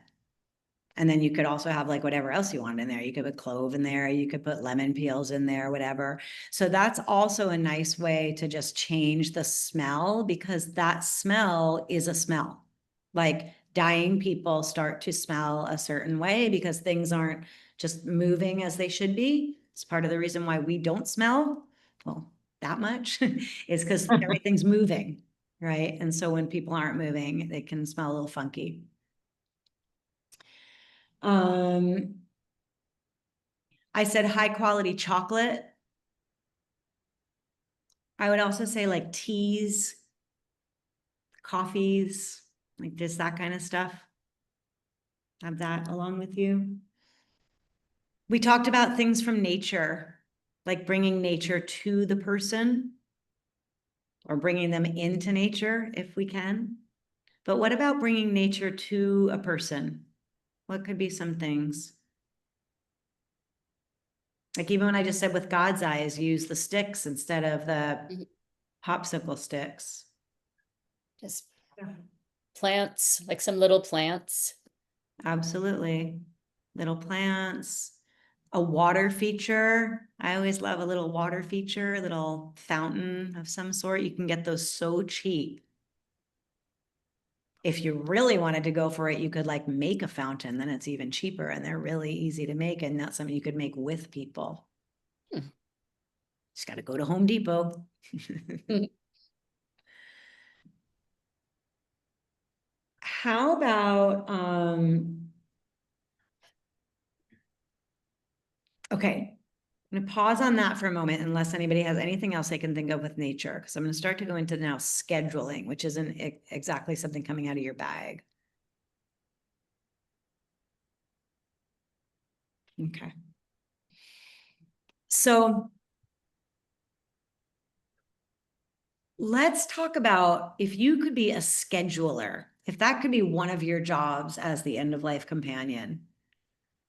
And then you could also have like whatever else you want in there. You could put clove in there, you could put lemon peels in there, whatever. So that's also a nice way to just change the smell, because that smell is a smell. Like dying people start to smell a certain way because things aren't just moving as they should be. It's part of the reason why we don't smell, well, that much, is because everything's moving, right? And so when people aren't moving, they can smell a little funky. I said high quality chocolate. I would also say like teas, coffees, like just that kind of stuff. Have that along with you. We talked about things from nature, like bringing nature to the person or bringing them into nature if we can. But what about bringing nature to a person? What could be some things? Like even when I just said with God's eyes, use the sticks instead of the popsicle sticks. Just plants, like some little plants. Absolutely. Little plants, a water feature. I always love a little water feature, a little fountain of some sort. You can get those so cheap. If you really wanted to go for it, you could like make a fountain, then it's even cheaper and they're really easy to make and that's something you could make with people. Just got to go to Home Depot. How about, okay, I'm gonna pause on that for a moment unless anybody has anything else they can think of with nature, because I'm gonna start to go into now scheduling, which isn't exactly something coming out of your bag. Okay. So let's talk about if you could be a scheduler, if that could be one of your jobs as the end of life companion,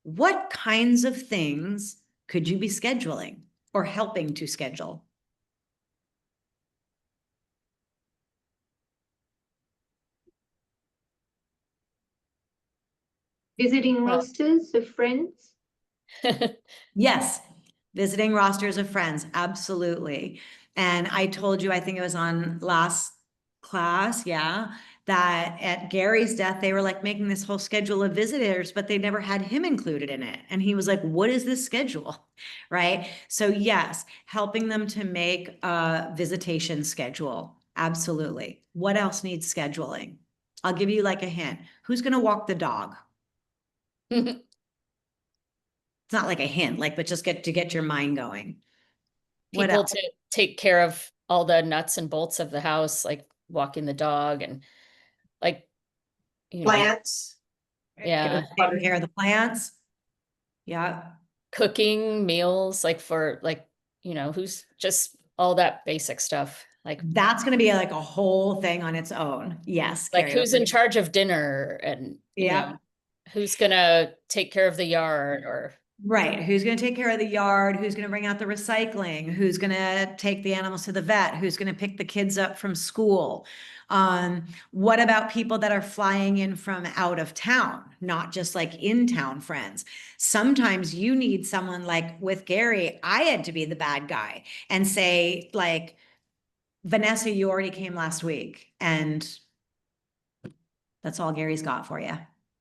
what kinds of things could you be scheduling or helping to schedule? Visiting rosters of friends. Yes, visiting rosters of friends, absolutely. And I told you, I think it was on last class, yeah, that at Gary's death, they were like making this whole schedule of visitors, but they never had him included in it. And he was like, what is this schedule? Right? So yes, helping them to make a visitation schedule. Absolutely. What else needs scheduling? I'll give you like a hint. Who's going to walk the dog? It's not like a hint, like, but just get your mind going. What People else? to take care of all the nuts and bolts of the house, like walking the dog and like, you know, Plants. yeah, Taking care of the plants. Yeah. cooking meals, like for like, you know, who's just all that basic stuff. Like, That's going to be like a whole thing on its own. Yes. like Carrie, who's what in were you- charge of dinner and, you Yeah. know, who's gonna take care of the yard or Right. Who's going to take care of the yard? Who's going to bring out the recycling? Who's going to take the animals to the vet? Who's going to pick the kids up from school? What about people that are flying in from out of town, not just like in town friends? Sometimes you need someone like with Gary, I had to be the bad guy and say like, Vanessa, you already came last week and that's all Gary's got for you.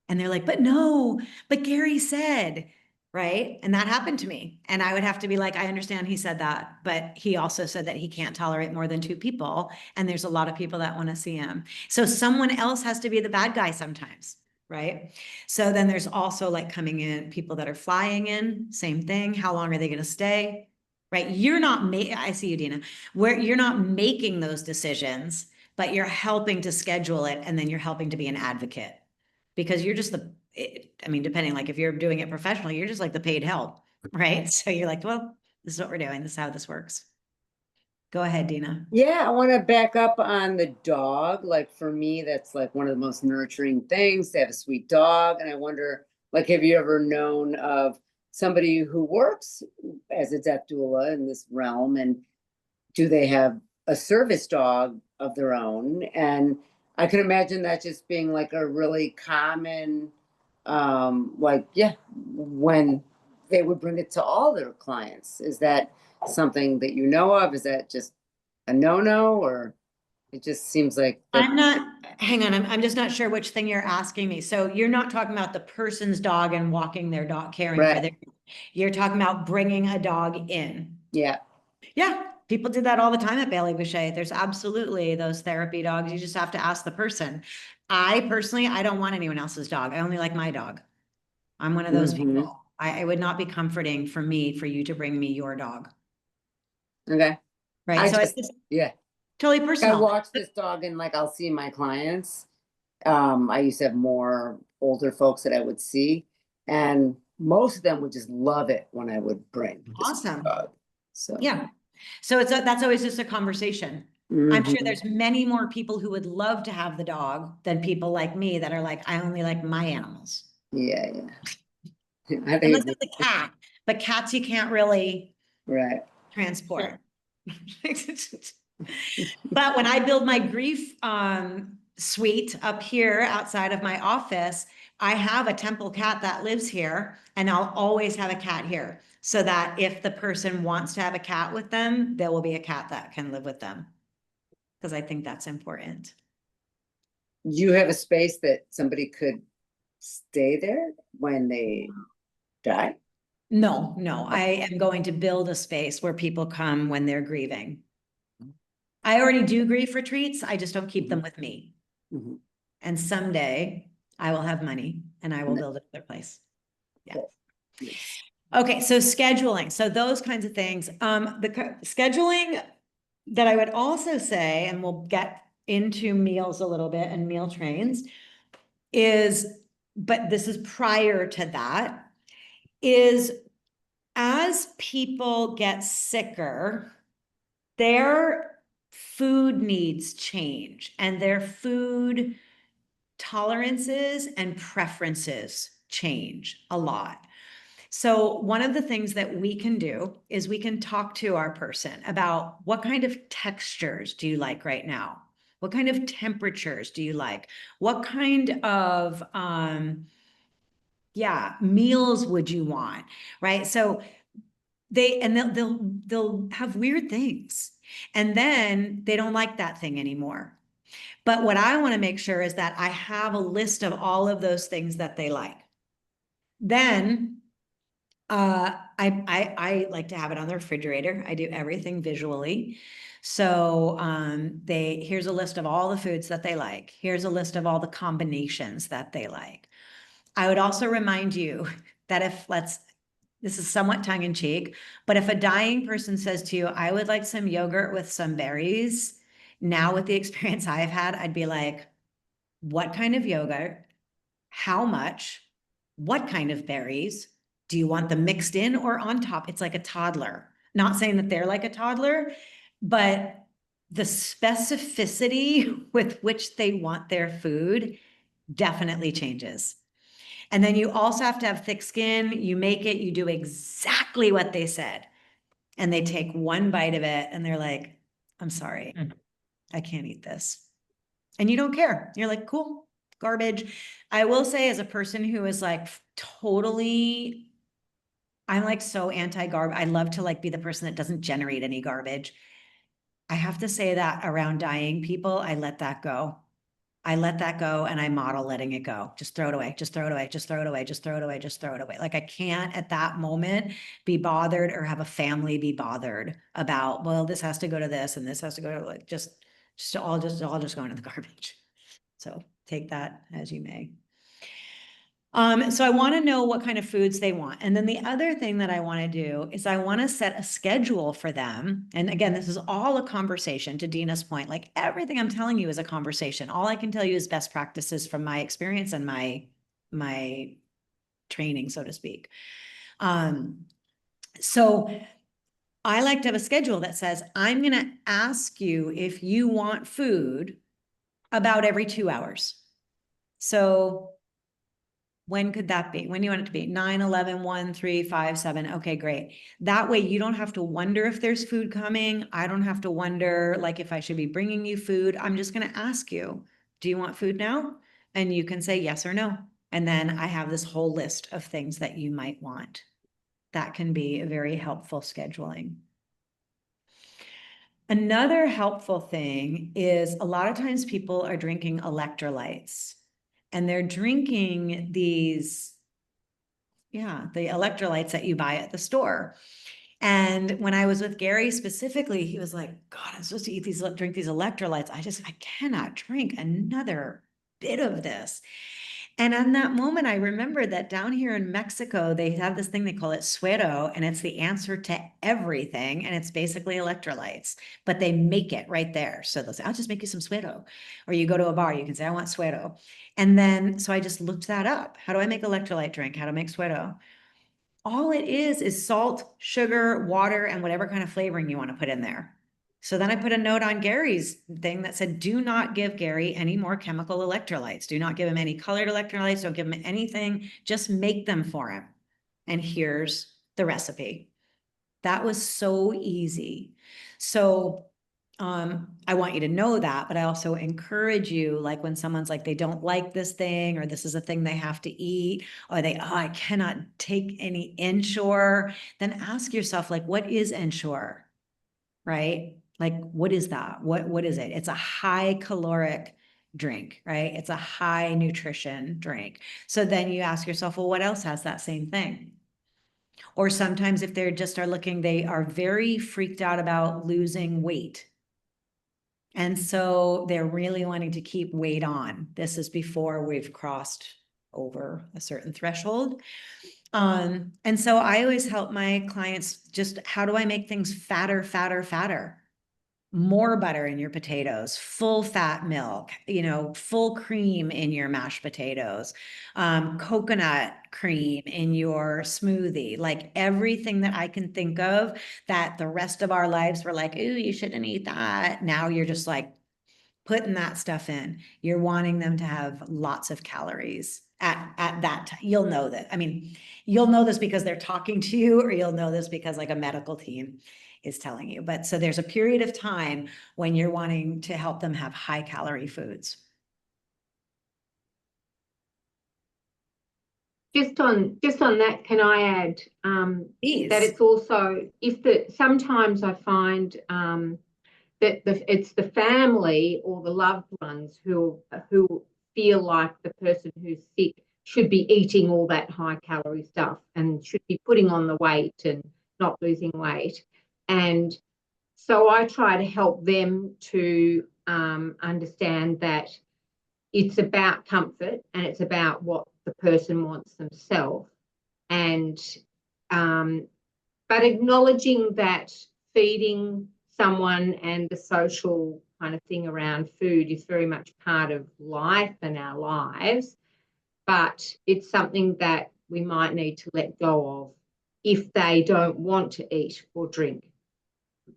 And they're like, but no, but Gary said, right? And that happened to me. And I would have to be like, I understand he said that, but he also said that he can't tolerate more than 2 people. And there's a lot of people that want to see him. So someone else has to be the bad guy sometimes, right? So then there's also like coming in people that are flying in, same thing. How long are they going to stay? Right? You're not I see you, Dina, where you're not making those decisions, but you're helping to schedule it. And then you're helping to be an advocate because you're just I mean, depending, like if you're doing it professionally, you're just like the paid help, right? So you're like, well, this is what we're doing. This is how this works. Go ahead, Dina. Yeah, I want to back up on the dog. Like for me, that's like one of the most nurturing things to have a sweet dog. And I wonder, like, have you ever known of somebody who works as a death doula in this realm? And do they have a service dog of their own? And I can imagine that just being like a really common, like, yeah, when they would bring it to all their clients. Is that something that you know of? Is that just a no-no, or it just seems like I'm not, hang on, I'm just not sure which thing you're asking me. So you're not talking about the person's dog and walking their dog, caring for Right. their, you're talking about bringing a dog in. yeah, Yeah, people do that all the time at Bailey Boucher. There's absolutely those therapy dogs. You just have to ask the person. I personally, I don't want anyone else's dog. I only like my dog. I'm one of those Mhm. people. It would not be comforting for me, for you to bring me your dog, okay, right? I So just- it's yeah. totally I personal. watch this dog and like I'll see my clients. I used to have more older folks that I would see, and most of them would just love it when I would bring this Awesome. dog. So Yeah. So that's always just a conversation. I'm sure Mhm. there's many more people who would love to have the dog than people like me that are like, I only like my animals. Yeah, yeah. I think Unless it's- it's a cat, but cats you can't really right. transport. But when I build my grief suite up here outside of my office, I have a temple cat that lives here, and I'll always have a cat here. So that if the person wants to have a cat with them, there will be a cat that can live with them. Because I think that's important. You have a space that somebody could stay there when they die? No, I am going to build a space where people come when they're grieving. I already do grief retreats. I just don't keep them with me. Mhm. And someday I will have money and I will No. build another place. Yeah. Cool. Yes. Okay, so scheduling. So those kinds of things. Scheduling that I would also say, and we'll get into meals a little bit and meal trains, but this is prior to that, is as people get sicker, their food needs change and their food tolerances and preferences change a lot. So one of the things that we can do is we can talk to our person about what kind of textures do you like right now? What kind of temperatures do you like? What kind of meals would you want? Right? So they'll have weird things, and then they don't like that thing anymore. But what I want to make sure is that I have a list of all of those things that they like. Then I like to have it on the refrigerator. I do everything visually. So here's a list of all the foods that they like. Here's a list of all the combinations that they like. I would also remind you that this is somewhat tongue in cheek, but if a dying person says to you, I would like some yogurt with some berries, now with the experience I've had, I'd be like, what kind of yogurt? How much? What kind of berries? Do you want them mixed in or on top? It's like a toddler. Not saying that they're like a toddler, but the specificity with which they want their food definitely changes. And then you also have to have thick skin. You make it, you do exactly what they said. And they take one bite of it and they're like, I'm sorry, I can't eat this. And you don't care. You're like, cool, garbage. I will say, as a person who is like totally, I'm like so anti-garbage. I love to like be the person that doesn't generate any garbage. I have to say that around dying people, I let that go. I let that go and I model letting it go. Just throw it away, just throw it away, just throw it away, just throw it away, just throw it away. Like I can't at that moment be bothered or have a family be bothered about, well, this has to go to this and this has to go to like just all just going to the garbage. So take that as you may. So I want to know what kind of foods they want. And then the other thing that I want to do is I want to set a schedule for them. And again, this is all a conversation, to Dina's point. Like everything I'm telling you is a conversation. All I can tell you is best practices from my experience and my my training, so to speak. So I like to have a schedule that says, I'm going to ask you if you want food about every 2 hours. So when could that be? When do you want it to be? 9, 11, 1, 3, 5, 7. Okay, great. That way you don't have to wonder if there's food coming. I don't have to wonder like if I should be bringing you food. I'm just going to ask you, do you want food now? And you can say yes or no. And then I have this whole list of things that you might want. That can be a very helpful scheduling. Another helpful thing is a lot of times people are drinking electrolytes and they're drinking these, the electrolytes that you buy at the store. And when I was with Gary specifically, he was like, God, I'm supposed to drink these electrolytes. I cannot drink another bit of this. And in that moment, I remembered that down here in Mexico, they have this thing, they call it suero, and it's the answer to everything. And it's basically electrolytes, but they make it right there. So they'll say, I'll just make you some suero. Or you go to a bar, you can say, I want suero. And then, so I just looked that up. How do I make electrolyte drink? How to make suero? All it is salt, sugar, water, and whatever kind of flavoring you want to put in there. So then I put a note on Gary's thing that said, do not give Gary any more chemical electrolytes. Do not give him any colored electrolytes. Don't give him anything. Just make them for him. And here's the recipe. That was so easy. So I want you to know that, but I also encourage you, like when someone's like, they don't like this thing, or this is a thing they have to eat, or I cannot take any Ensure, then ask yourself, like, what is Ensure, right? Like, what is that? What is it? It's a high caloric drink, right? It's a high nutrition drink. So then you ask yourself, well, what else has that same thing? Or sometimes if they're just are looking, they are very freaked out about losing weight. And so they're really wanting to keep weight on. This is before we've crossed over a certain threshold. And so I always help my clients just, how do I make things fatter, fatter, fatter? More butter in your potatoes, full fat milk, full cream in your mashed potatoes, coconut cream in your smoothie, like everything that I can think of that the rest of our lives were like, ooh, you shouldn't eat that. Now you're just like putting that stuff in. You're wanting them to have lots of calories at that time. You'll know that. I mean, you'll know this because they're talking to you, or you'll know this because like a medical team is telling you. But so there's a period of time when you're wanting to help them have high calorie foods. Just on that, can I add Please. that it's also, sometimes I find that it's the family or the loved ones who feel like the person who's sick should be eating all that high calorie stuff and should be putting on the weight and not losing weight. And so I try to help them to understand that it's about comfort and it's about what the person wants themselves. And but acknowledging that feeding someone and the social kind of thing around food is very much part of life and our lives, but it's something that we might need to let go of if they don't want to eat or drink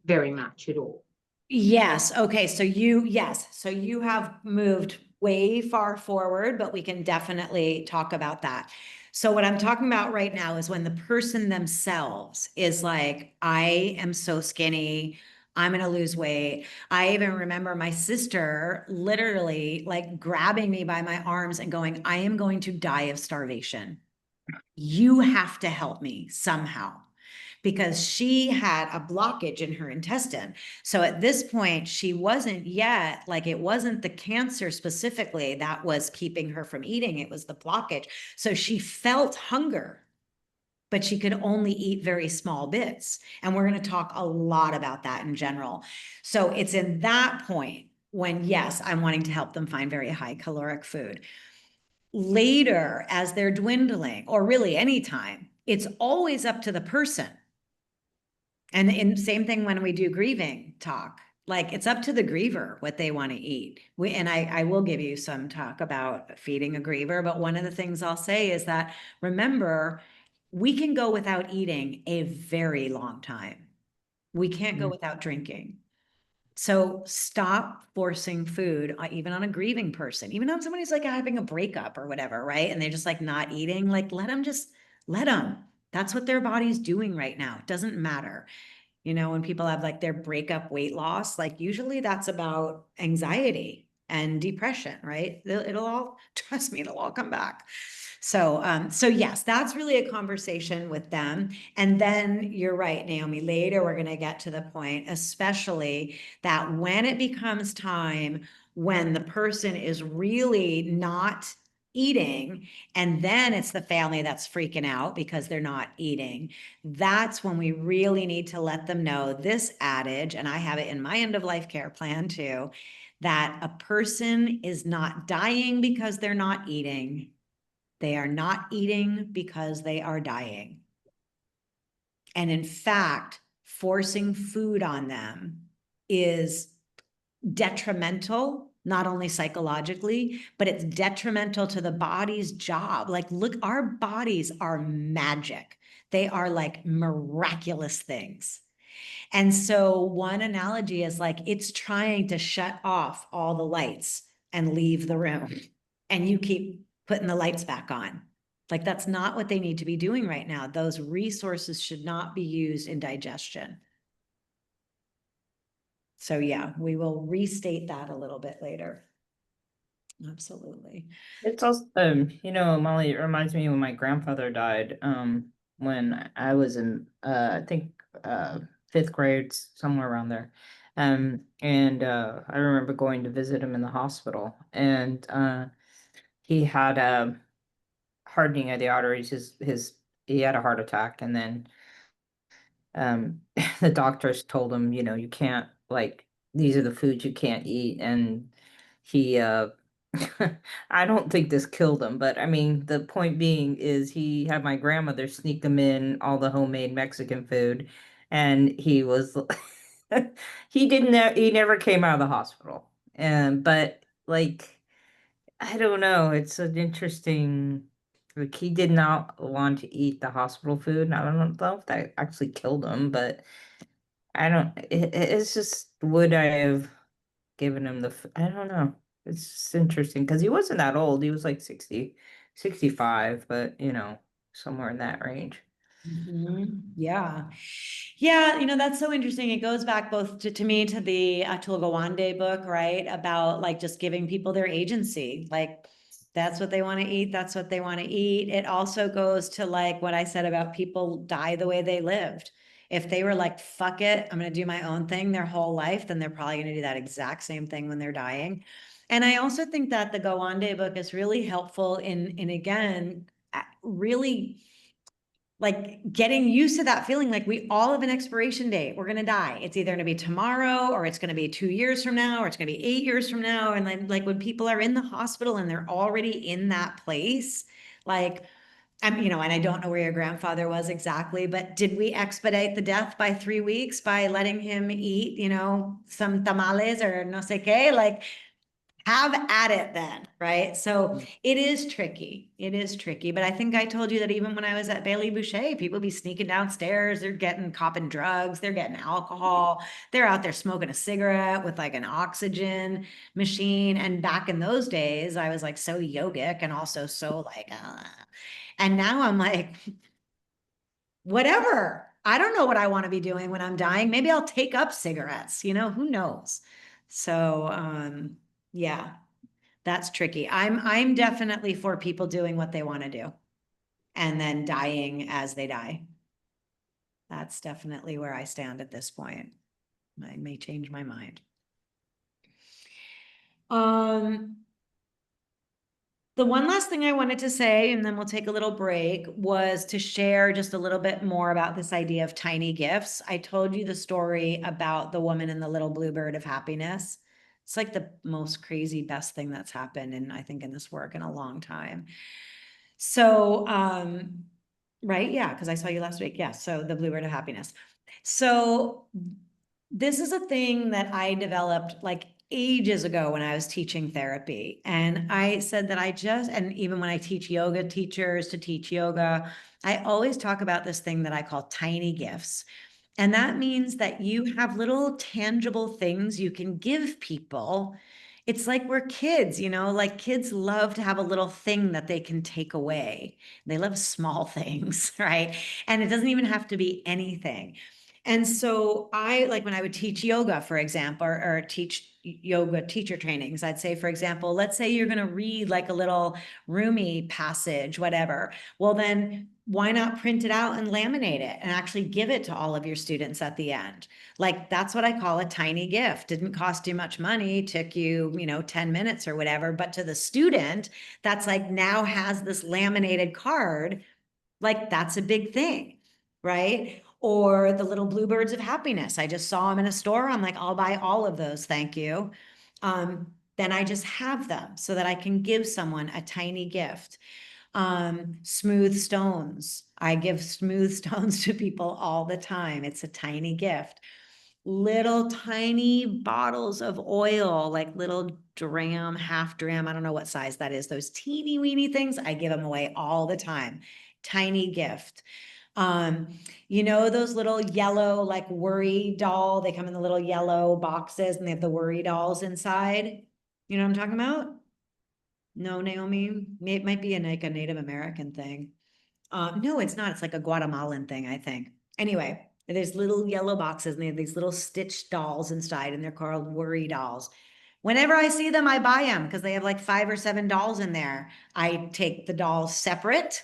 very much at all. Yes. Okay. So you have moved way far forward, but we can definitely talk about that. So what I'm talking about right now is when the person themselves is like, I am so skinny, I'm going to lose weight. I even remember my sister literally like grabbing me by my arms and going, I am going to die of starvation. You have to help me somehow. Because she had a blockage in her intestine. So at this point, she wasn't yet, like it wasn't the cancer specifically that was keeping her from eating, it was the blockage. So she felt hunger, but she could only eat very small bits. And we're going to talk a lot about that in general. So it's in that point when, yes, I'm wanting to help them find very high caloric food. Later, as they're dwindling, or really anytime, it's always up to the person. And same thing when we do grieving talk, like, it's up to the griever what they want to eat. And I will give you some talk about feeding a griever, but one of the things I'll say is that, remember, we can go without eating a very long time. We can't go without drinking. So stop forcing food, even on a grieving person, even on somebody's like having a breakup or whatever, right? And they're just like not eating, like let them. That's what their body's doing right now. It doesn't matter. You know, when people have like their breakup weight loss, like usually that's about anxiety and depression, right? It'll all, trust me, it'll all come back. So yes, that's really a conversation with them. And then you're right, Naomi, later we're going to get to the point, especially that when it becomes time when the person is really not eating, and then it's the family that's freaking out because they're not eating. That's when we really need to let them know this adage, and I have it in my end of life care plan too, that a person is not dying because they're not eating. They are not eating because they are dying. And in fact, forcing food on them is detrimental, not only psychologically, but it's detrimental to the body's job. Like, look, our bodies are magic. They are like miraculous things. And so one analogy is like, it's trying to shut off all the lights and leave the room. And you keep putting the lights back on. Like, that's not what they need to be doing right now. Those resources should not be used in digestion. So yeah, we will restate that a little bit later. Absolutely. It's also, Molly, it reminds me when my grandfather died, when I was in, I think, fifth grade, somewhere around there. And I remember going to visit him in the hospital, and he had a hardening of the arteries. He had a heart attack, and then the doctors told him, you can't, like, these are the foods you can't eat, and he I don't think this killed him, but I mean, the point being is he had my grandmother sneak him in all the homemade Mexican food, and he was he never came out of the hospital. And but like, I don't know, it's an interesting, like, he did not want to eat the hospital food, and I don't know if that actually killed him, but it's just, would I have given him I don't know. It's just interesting because he wasn't that old. He was like 60, 65, but somewhere in that range. Yeah. Yeah, that's so interesting. It goes back both to me to the Atul Gawande book, right? About like just giving people their agency. Like, that's what they want to eat. That's what they want to eat. It also goes to like what I said about people die the way they lived. If they were like, fuck it, I'm going to do my own thing their whole life, then they're probably going to do that exact same thing when they're dying. And I also think that the Gawande book is really helpful in again, really like getting used to that feeling like we all have an expiration date. We're going to die. It's either going to be tomorrow, or it's going to be 2 years from now, or it's going to be 8 years from now. And then like when people are in the hospital and they're already in that place, like, and I don't know where your grandfather was exactly, but did we expedite the death by 3 weeks by letting him eat, some tamales or no sé qué? Like, have at it then, right? So it is tricky. It is tricky. But I think I told you that even when I was at Bailey Boucher, people be sneaking downstairs, they're copping drugs, they're getting alcohol, they're out there smoking a cigarette with like an oxygen machine. And back in those days, I was like so yogic and also so like, and now I'm like, whatever. I don't know what I want to be doing when I'm dying. Maybe I'll take up cigarettes, who knows? So, yeah, that's tricky. I'm definitely for people doing what they want to do and then dying as they die. That's definitely where I stand at this point. I may change my mind. The one last thing I wanted to say, and then we'll take a little break, was to share just a little bit more about this idea of tiny gifts. I told you the story about the woman in the little bluebird of happiness. It's like the most crazy, best thing that's happened, and I think in this work in a long time. So, right, yeah, because I saw you last week. Yeah, so the bluebird of happiness. So this is a thing that I developed like ages ago when I was teaching therapy. And I said that and even when I teach yoga teachers to teach yoga, I always talk about this thing that I call tiny gifts. And that means that you have little tangible things you can give people. It's like we're kids, like kids love to have a little thing that they can take away. They love small things, right? And it doesn't even have to be anything. And so I like when I would teach yoga, for example, or teach yoga teacher trainings, I'd say, for example, let's say you're going to read like a little Rumi passage, whatever. Well, then why not print it out and laminate it and actually give it to all of your students at the end? Like that's what I call a tiny gift. Didn't cost you much money, took you, 10 minutes or whatever. But to the student, that's like now has this laminated card. Like that's a big thing, right? Or the little bluebirds of happiness. I just saw them in a store. I'm like, I'll buy all of those. Thank you. Then I just have them so that I can give someone a tiny gift. Smooth stones. I give smooth stones to people all the time. It's a tiny gift. Little tiny bottles of oil, like little dram, half dram. I don't know what size that is. Those teeny weeny things, I give them away all the time. Tiny gift. Those little yellow, like worry doll, they come in the little yellow boxes and they have the worry dolls inside. You know what I'm talking about? No, Naomi, it might be like a Native American thing. No, it's not. It's like a Guatemalan thing, I think. Anyway, there's little yellow boxes and they have these little stitched dolls inside and they're called worry dolls. Whenever I see them, I buy them because they have like 5 or 7 dolls in there. I take the dolls separate.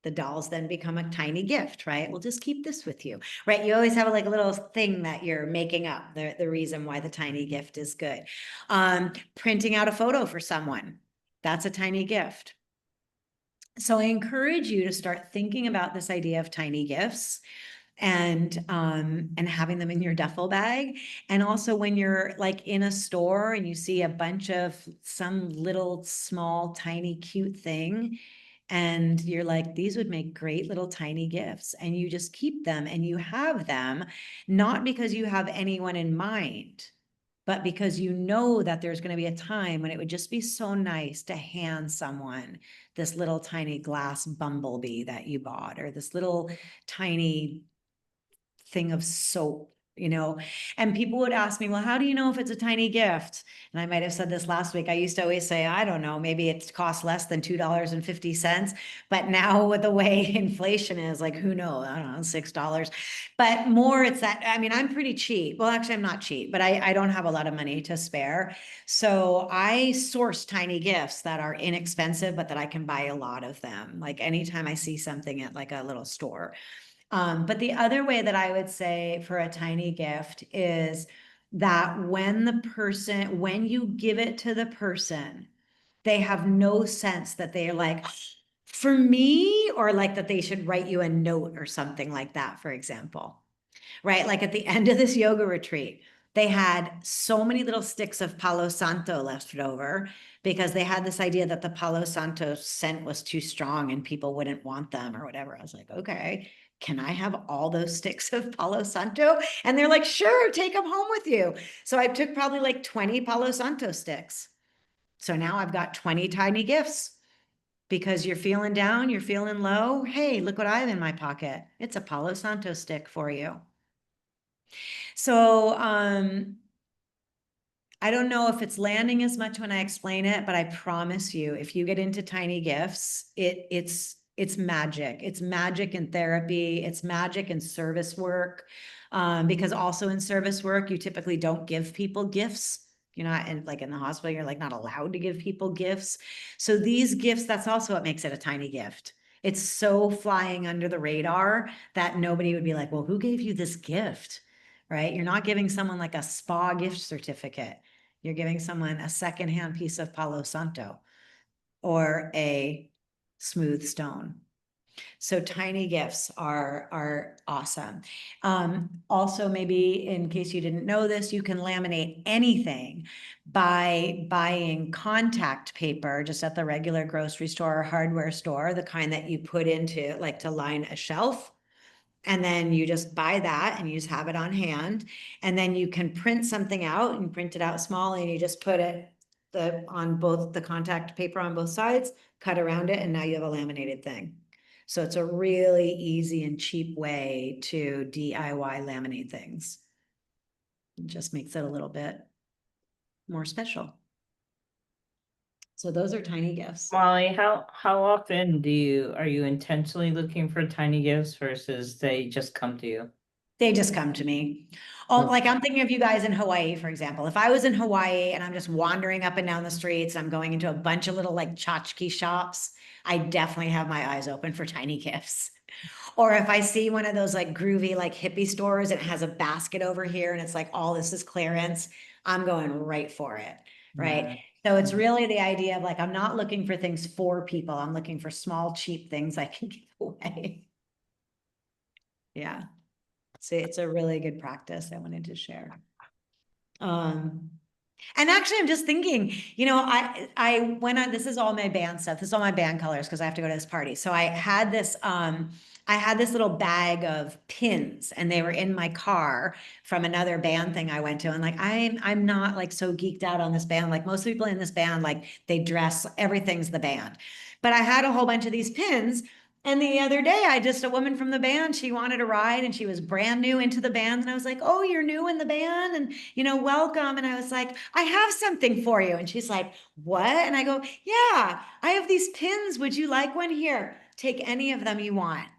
The dolls then become a tiny gift, right? We'll just keep this with you, right? You always have like a little thing that you're making up, the reason why the tiny gift is good. Printing out a photo for someone, that's a tiny gift. So I encourage you to start thinking about this idea of tiny gifts and having them in your duffel bag. And also when you're like in a store and you see a bunch of some little small, tiny, cute thing, and you're like, these would make great little tiny gifts. And you just keep them and you have them, not because you have anyone in mind, but because you know that there's going to be a time when it would just be so nice to hand someone this little tiny glass bumblebee that you bought, or this little tiny thing of soap, and people would ask me, well, how do you know if it's a tiny gift? And I might have said this last week. I used to always say, I don't know, maybe it costs less than $2.50. But now with the way inflation is, like, who knows? I don't know, $6. But more, it's that, I mean, I'm pretty cheap. Well, actually, I'm not cheap, but I don't have a lot of money to spare. So I source tiny gifts that are inexpensive, but that I can buy a lot of them. Like anytime I see something at like a little store. But the other way that I would say for a tiny gift is that when you give it to the person, they have no sense that they're like, for me, or like that they should write you a note or something like that, for example, right? Like at the end of this yoga retreat, they had so many little sticks of Palo Santo left over because they had this idea that the Palo Santo scent was too strong and people wouldn't want them or whatever. I was like, okay, can I have all those sticks of Palo Santo? And they're like, sure, take them home with you. So I took probably like 20 Palo Santo sticks. So now I've got 20 tiny gifts because you're feeling down, you're feeling low. Hey, look what I have in my pocket. It's a Palo Santo stick for you. So I don't know if it's landing as much when I explain it, but I promise you, if you get into tiny gifts, it's magic. It's magic in therapy. It's magic in service work. Because also in service work, you typically don't give people gifts. You're not in the hospital, you're like not allowed to give people gifts. So these gifts, that's also what makes it a tiny gift. It's so flying under the radar that nobody would be like, well, who gave you this gift? Right? You're not giving someone like a spa gift certificate. You're giving someone a secondhand piece of Palo Santo or a smooth stone. So tiny gifts are awesome. Also, maybe in case you didn't know this, you can laminate anything by buying contact paper just at the regular grocery store or hardware store, the kind that you put into like to line a shelf. And then you just buy that and you just have it on hand. And then you can print something out and print it out small and you just put it on both the contact paper on both sides, cut around it, and now you have a laminated thing. So it's a really easy and cheap way to DIY laminate things. It just makes it a little bit more special. So those are tiny gifts. Molly, how often are you intentionally looking for tiny gifts versus they just come to you? They just come to me. Oh, Okay. like I'm thinking of you guys in Hawaii, for example. If I was in Hawaii and I'm just wandering up and down the streets, I'm going into a bunch of little like tchotchke shops, I definitely have my eyes open for tiny gifts. Or if I see one of those like groovy, like hippie stores, it has a basket over here and it's like, all this is clearance, I'm going right for it, right? So it's really the idea of like, I'm not looking for things for people. I'm looking for small, cheap things I can give away. Yeah. So it's a really good practice I wanted to share. And actually I'm just thinking, you know, I went on, this is all my band stuff. This is all my band colors because I have to go to this party. So I had this little bag of pins and they were in my car from another band thing I went to. And like, I'm not like so geeked out on this band. Like most people in this band, like they dress, everything's the band. But I had a whole bunch of these pins. And the other day, a woman from the band, she wanted a ride and she was brand new into the band. And I was like, oh, you're new in the band and, you know, welcome. And I was like, I have something for you. And she's like, what? And I go, yeah, I have these pins. Would you like one? Here, take any of them you want.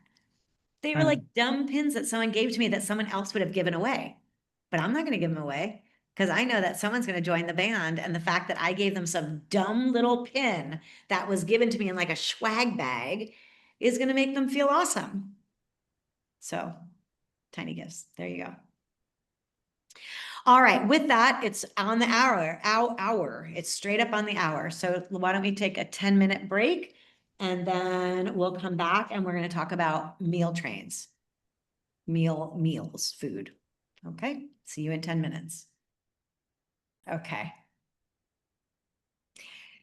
They were like dumb pins that someone gave to me that someone else would have given away. But I'm not going to give them away because I know that someone's going to join the band. And the fact that I gave them some dumb little pin that was given to me in like a swag bag is going to make them feel awesome. So tiny gifts. There you go. All right. With that, it's on the hour. It's straight up on the hour. So why don't we take a 10-minute break and then we'll come back and we're going to talk about meal trains, meals, food. Okay. See you in 10 minutes. Okay.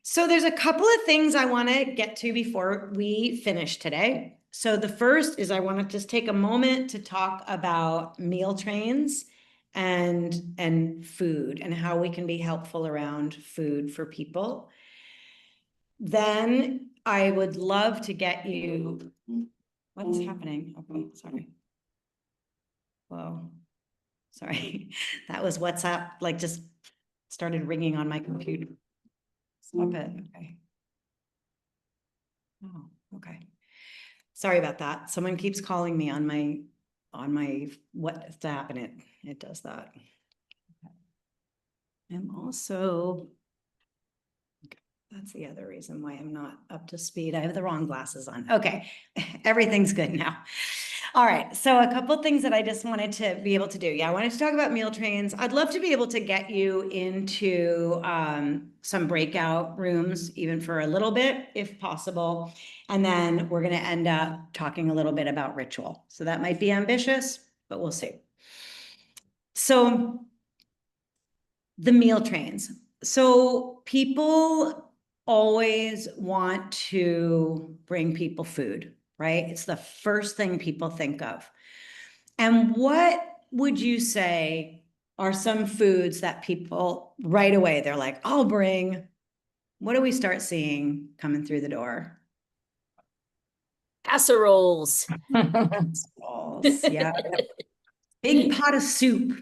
So there's a couple of things I want to get to before we finish today. So the first is I want to just take a moment to talk about meal trains and food and how we can be helpful around food for people. Then I would love to get you, what's happening? Okay, sorry. Whoa, sorry. That was WhatsApp, like just started ringing on my computer. Stop it, okay. Oh, okay. Sorry about that. Someone keeps calling me on my WhatsApp and it does that. I'm also, that's the other reason why I'm not up to speed. I have the wrong glasses on. Okay, everything's good now. All right, so a couple of things that I just wanted to be able to do. Yeah, I wanted to talk about meal trains. I'd love to be able to get you into some breakout rooms, even for a little bit, if possible. And then we're going to end up talking a little bit about ritual. So that might be ambitious, but we'll see. So the meal trains. So people always want to bring people food, right? It's the first thing people think of. And what would you say are some foods that people right away, they're like, I'll bring, what do we start seeing coming through the door? Casseroles. Yeah. Big pot of soup,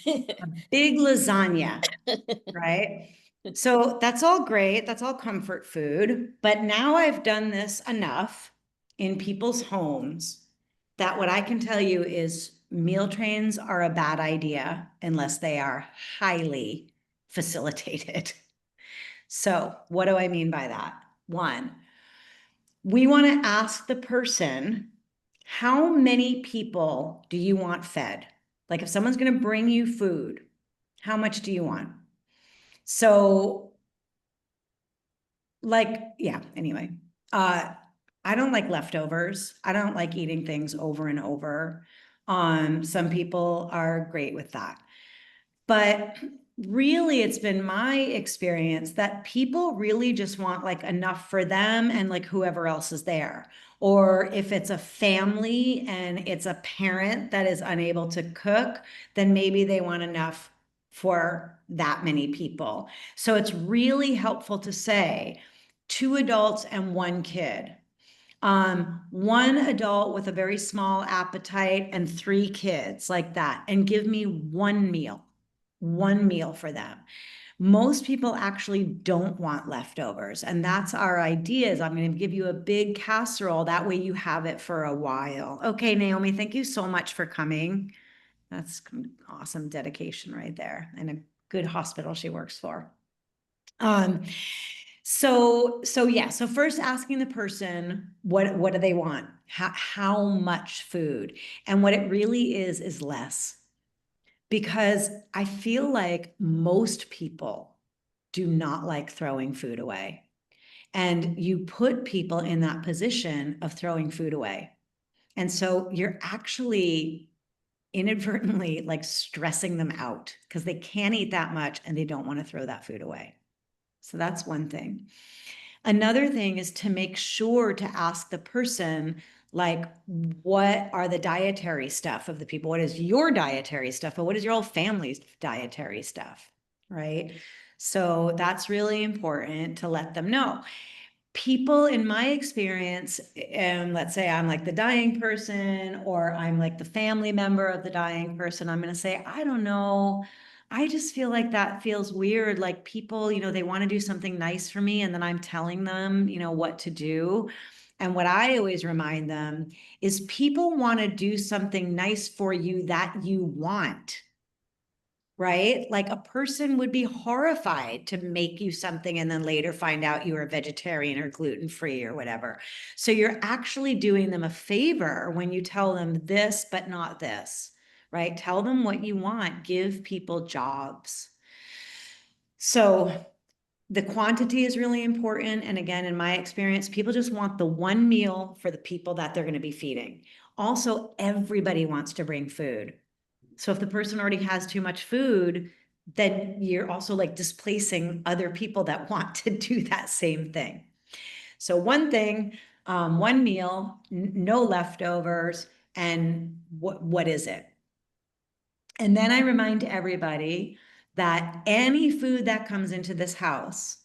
big lasagna, right? So that's all great. That's all comfort food. But now I've done this enough in people's homes that what I can tell you is meal trains are a bad idea unless they are highly facilitated. So what do I mean by that? One, we want to ask the person, how many people do you want fed? Like if someone's going to bring you food, how much do you want? So like, yeah, anyway, I don't like leftovers. I don't like eating things over and over. Some people are great with that. But really it's been my experience that people really just want like enough for them and like whoever else is there. Or if it's a family and it's a parent that is unable to cook, then maybe they want enough for that many people. So it's really helpful to say 2 adults and 1 kid. 1 adult with a very small appetite and 3 kids, like that, and give me 1 meal for them. Most people actually don't want leftovers, and that's our idea. Is I'm going to give you a big casserole, that way you have it for a while. Okay, Naomi, thank you so much for coming. That's awesome dedication right there, and a good hospital she works for. So yeah, so first asking the person, what do they want? How much food? And what it really is less. Because I feel like most people do not like throwing food away. And you put people in that position of throwing food away. And so you're actually inadvertently like stressing them out because they can't eat that much and they don't want to throw that food away. So that's one thing. Another thing is to make sure to ask the person, like, what are the dietary stuff of the people? What is your dietary stuff? But what is your whole family's dietary stuff? Right. So that's really important to let them know. People, in my experience, and let's say I'm like the dying person, or I'm like the family member of the dying person, I'm going to say, I don't know. I just feel like that feels weird. Like people, they want to do something nice for me, and then I'm telling them, what to do. And what I always remind them is people want to do something nice for you that you want. Right? Like a person would be horrified to make you something and then later find out you are a vegetarian or gluten-free or whatever. So you're actually doing them a favor when you tell them this, but not this, right? Tell them what you want, give people jobs. So the quantity is really important. And again, in my experience, people just want the 1 meal for the people that they're going to be feeding. Also, everybody wants to bring food. So if the person already has too much food, then you're also like displacing other people that want to do that same thing. So one thing, 1 meal, no leftovers, and what is it? And then I remind everybody that any food that comes into this house,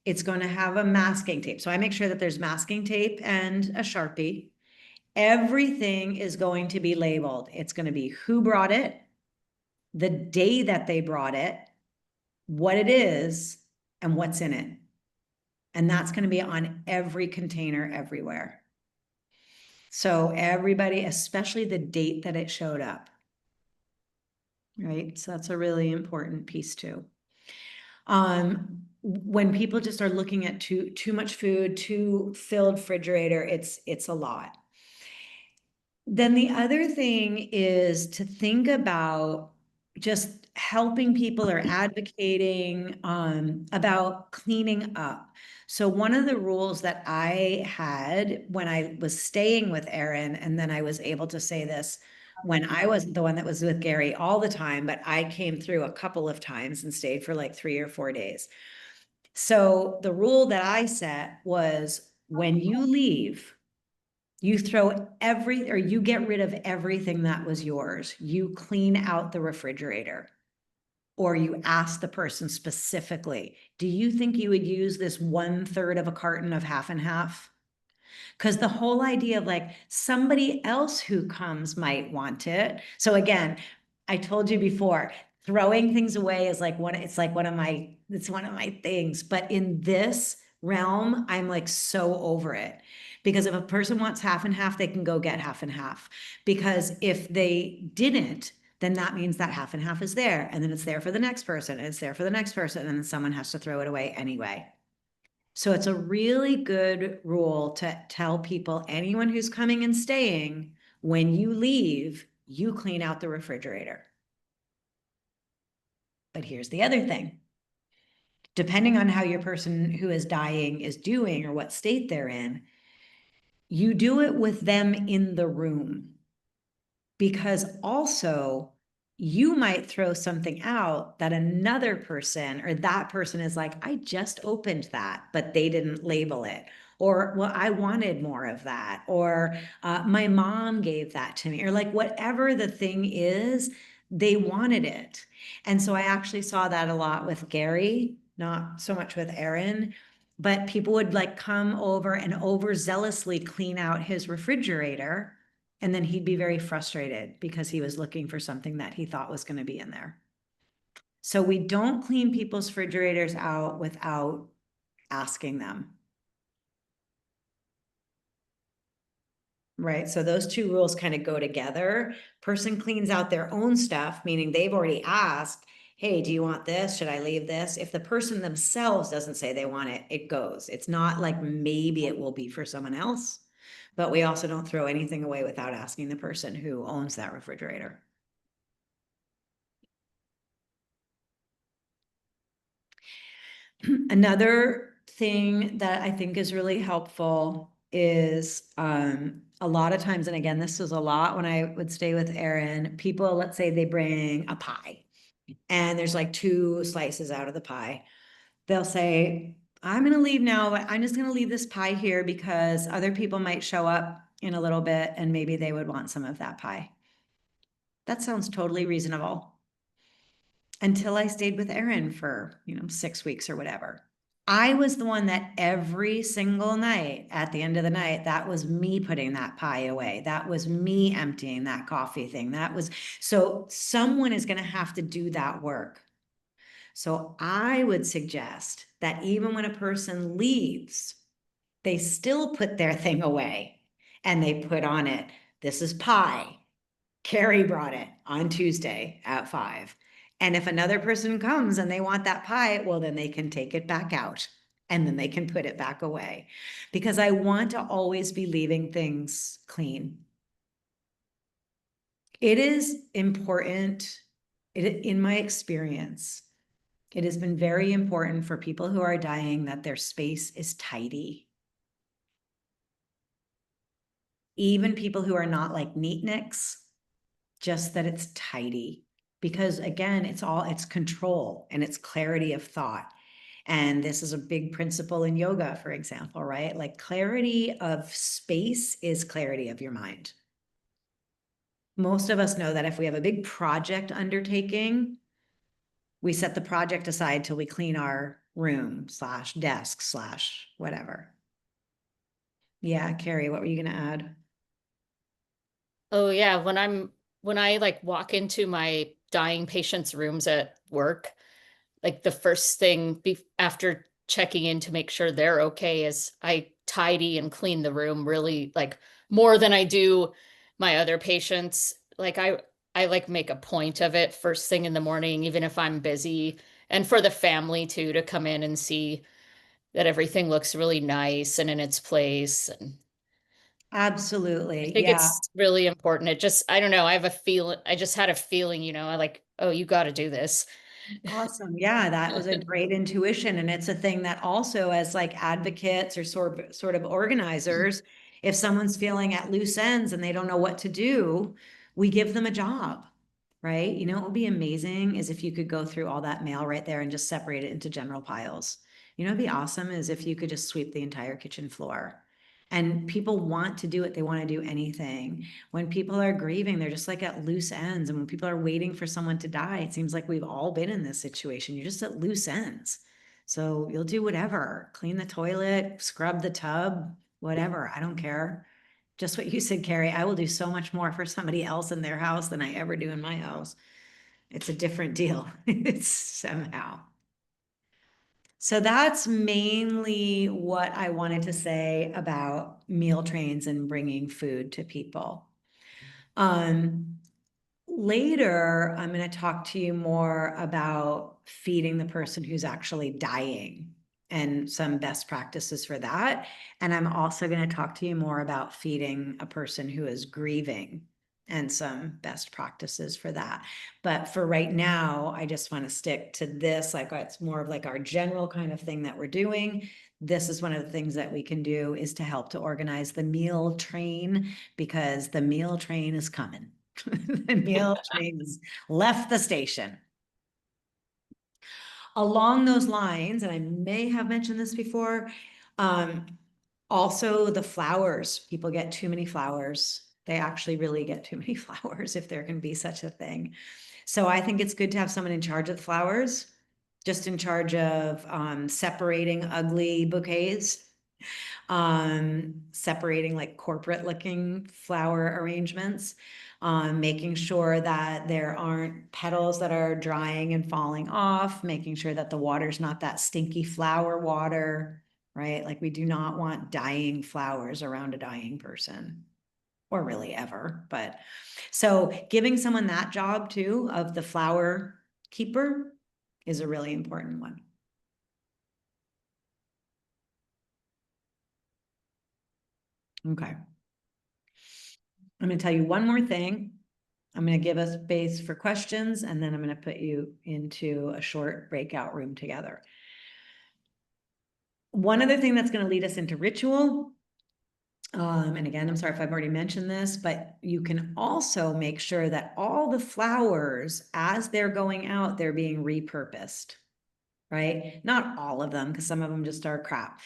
it's going to have a masking tape. So I make sure that there's masking tape and a Sharpie. Everything is going to be labeled. It's going to be who brought it, the day that they brought it, what it is, and what's in it. And that's going to be on every container everywhere. So everybody, especially the date that it showed up. Right? So that's a really important piece too. When people just are looking at too much food, too filled refrigerator, it's a lot. Then the other thing is to think about just helping people or advocating about cleaning up. So one of the rules that I had when I was staying with Erin, and then I was able to say this when I wasn't the one that was with Gary all the time, but I came through a couple of times and stayed for like 3 or 4 days. So the rule that I set was when you leave, you throw you get rid of everything that was yours. You clean out the refrigerator. Or you ask the person specifically, do you think you would use this 1/3 of a carton of half and half? Because the whole idea of like somebody else who comes might want it. So again, I told you before, throwing things away is like it's one of my things. But in this realm, I'm like so over it. Because if a person wants half and half, they can go get half and half. Because if they didn't, then that means that half and half is there. And then it's there for the next person, and it's there for the next person, and then someone has to throw it away anyway. So it's a really good rule to tell people, anyone who's coming and staying, when you leave, you clean out the refrigerator. But here's the other thing. Depending on how your person who is dying is doing or what state they're in, you do it with them in the room. Because also you might throw something out that another person or that person is like, I just opened that, but they didn't label it. Or, well, I wanted more of that. Or my mom gave that to me. Or like whatever the thing is, they wanted it. And so I actually saw that a lot with Gary, not so much with Erin, but people would like come over and overzealously clean out his refrigerator. And then he'd be very frustrated because he was looking for something that he thought was going to be in there. So we don't clean people's refrigerators out without asking them. Right? So those two rules kind of go together. Person cleans out their own stuff, meaning they've already asked, hey, do you want this? Should I leave this? If the person themselves doesn't say they want it, it goes. It's not like maybe it will be for someone else. But we also don't throw anything away without asking the person who owns that refrigerator. Another thing that I think is really helpful is a lot of times, and again, this was a lot when I would stay with Erin, people, let's say they bring a pie and there's like 2 slices out of the pie. They'll say, I'm going to leave now, but I'm just going to leave this pie here because other people might show up in a little bit and maybe they would want some of that pie. That sounds totally reasonable. Until I stayed with Erin for, 6 weeks or whatever. I was the one that every single night at the end of the night, that was me putting that pie away. That was me emptying that coffee thing. So someone is going to have to do that work. So I would suggest that even when a person leaves, they still put their thing away and they put on it, this is pie. Carrie brought it on Tuesday at 5. And if another person comes and they want that pie, well, then they can take it back out and then they can put it back away. Because I want to always be leaving things clean. It is important, in my experience, it has been very important for people who are dying that their space is tidy. Even people who are not like neatniks, just that it's tidy. Because again, it's control and it's clarity of thought. And this is a big principle in yoga, for example, right? Like clarity of space is clarity of your mind. Most of us know that if we have a big project undertaking, we set the project aside till we clean our room / desk / whatever. Yeah, Carrie, what were you going to add? Oh yeah, when I like walk into my dying patients' rooms at work, like the first thing after checking in to make sure they're okay is I tidy and clean the room really like more than I do my other patients. Like I like make a point of it first thing in the morning, even if I'm busy, and for the family too, to come in and see that everything looks really nice and in its place. And I Absolutely. think Yeah. it's really important. I don't know, I just had a feeling, I like, oh, you got to do this. Awesome. Yeah, that was a great intuition. And it's a thing that also as like advocates or sort of organizers, if someone's feeling at loose ends and they don't know what to do, we give them a job, right? You know, what would be amazing is if you could go through all that mail right there and just separate it into general piles. You know, what'd be awesome is if you could just sweep the entire kitchen floor. And people want to do it. They want to do anything. When people are grieving, they're just like at loose ends. And when people are waiting for someone to die, it seems like we've all been in this situation. You're just at loose ends. So you'll do whatever, clean the toilet, scrub the tub, whatever. I don't care. Just what you said, Carrie, I will do so much more for somebody else in their house than I ever do in my house. It's a different deal. It's somehow. So that's mainly what I wanted to say about meal trains and bringing food to people. Later, I'm going to talk to you more about feeding the person who's actually dying and some best practices for that. And I'm also going to talk to you more about feeding a person who is grieving and some best practices for that. But for right now, I just want to stick to this. Like it's more of like our general kind of thing that we're doing. This is one of the things that we can do is to help to organize the meal train because the meal train is coming. The Neil train has left the station. Along those lines, and I may have mentioned this before, also the flowers, people get too many flowers. They actually really get too many flowers if there can be such a thing. So I think it's good to have someone in charge of the flowers, just in charge of separating ugly bouquets, separating like corporate looking flower arrangements, making sure that there aren't petals that are drying and falling off, making sure that the water's not that stinky flower water, right? Like we do not want dying flowers around a dying person, or really ever. But so giving someone that job too of the flower keeper is a really important one. Okay. I'm going to tell you one more thing. I'm going to give us space for questions, and then I'm going to put you into a short breakout room together. One other thing that's going to lead us into ritual, and again, I'm sorry if I've already mentioned this, but you can also make sure that all the flowers, as they're going out, they're being repurposed, right? Not all of them, because some of them just are crap,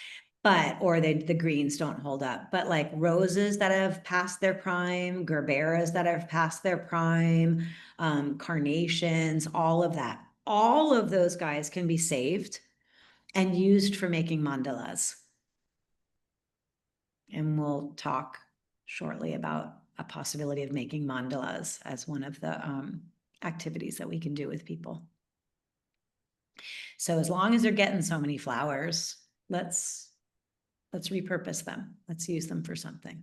but, or the greens don't hold up, but like roses that have passed their prime, gerberas that have passed their prime, carnations, all of that. All of those guys can be saved and used for making mandalas. And we'll talk shortly about a possibility of making mandalas as one of the activities that we can do with people. So as long as they're getting so many flowers, let's repurpose them. Let's use them for something.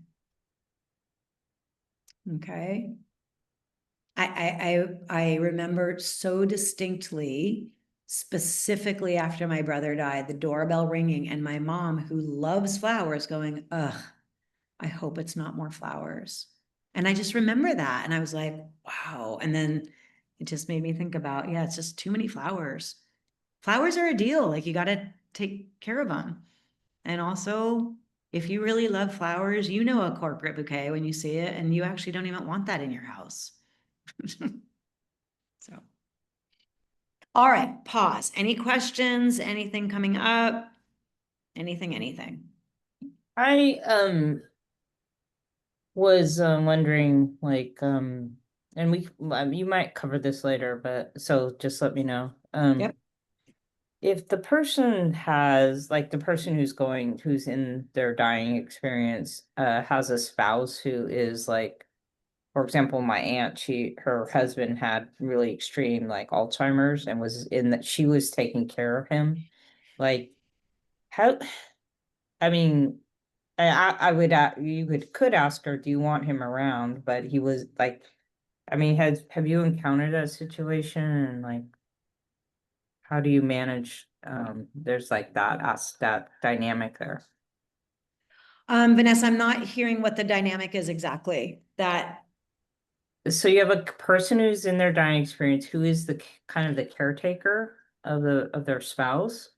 Okay. I remember so distinctly, specifically after my brother died, the doorbell ringing and my mom, who loves flowers, going, ugh, I hope it's not more flowers. And I just remember that. And I was like, wow. And then it just made me think about, yeah, it's just too many flowers. Flowers are a deal. Like you got to take care of them. And also, if you really love flowers, you know a corporate bouquet when you see it, and you actually don't even want that in your house. So, all right, pause. Any questions? Anything coming up? Anything? I was wondering, like, and you might cover this later, but so just let me know. Yep. If the person has, like, the person who's in their dying experience, has a spouse who is like, for example, my aunt, her husband had really extreme like Alzheimer's and was in that she was taking care of him. Like, how, I mean, I would, could ask her, do you want him around? But he was like, I mean, have you encountered that situation? And like, how do you manage, there's like that dynamic there? Vanessa, I'm not hearing what the dynamic is exactly. So you have a person who's in their dying experience who is the kind of the caretaker of their spouse.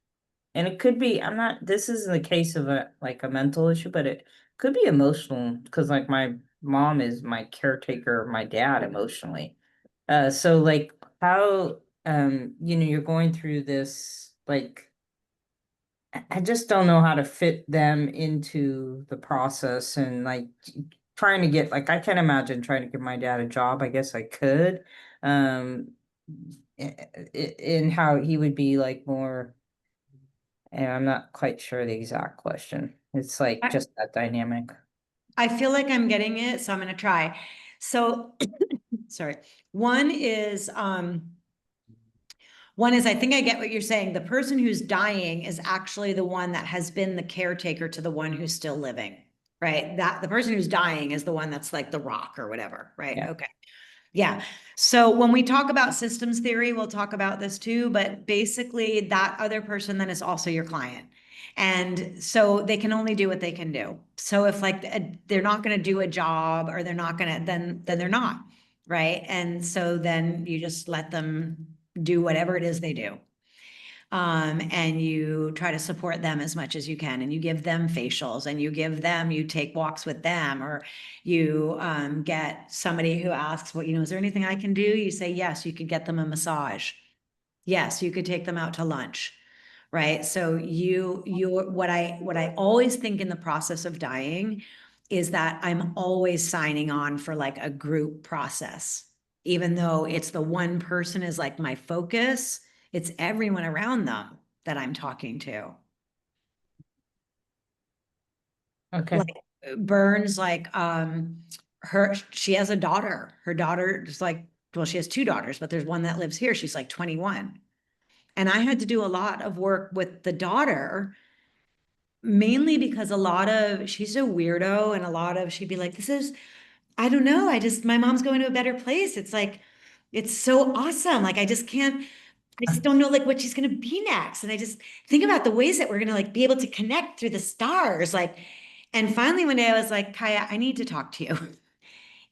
And it could be, this isn't the case of a mental issue, but it could be emotional, because like my mom is my caretaker of my dad emotionally. So like how you're going through this, like I just don't know how to fit them into the process, and like trying to get, like, I can't imagine trying to give my dad a job. I guess I could. In how he would be like more, and I'm not quite sure the exact question. It's like just that dynamic. I feel like I'm getting it, so I'm going to try. So, sorry. One is, I think I get what you're saying. The person who's dying is actually the one that has been the caretaker to the one who's still living, right? That the person who's dying is the one that's like the rock or whatever, right? Yeah. Okay. Yeah. So when we talk about systems theory, we'll talk about this too, but basically that other person then is also your client. And so they can only do what they can do. So if like they're not going to do a job, or they're not going to, then they're not, right? And so then you just let them do whatever it is they do. And you try to support them as much as you can, and you give them facials, and you take walks with them, or you get somebody who asks, well, is there anything I can do? You say, yes, you could get them a massage. Yes, you could take them out to lunch, right? So what I always think in the process of dying is that I'm always signing on for like a group process. Even though it's the one person is like my focus, it's everyone around them that I'm talking to. Okay. Like Burns, like she has a daughter. Her daughter is like, well, she has two daughters, but there's one that lives here. She's like 21. And I had to do a lot of work with the daughter, mainly because she's a weirdo, and she'd be like, I don't know. My mom's going to a better place. It's like, it's so awesome. Like, I just don't know like what she's going to be next. And I just think about the ways that we're going to like be able to connect through the stars. Like, and finally one day I was like, Kaya, I need to talk to you.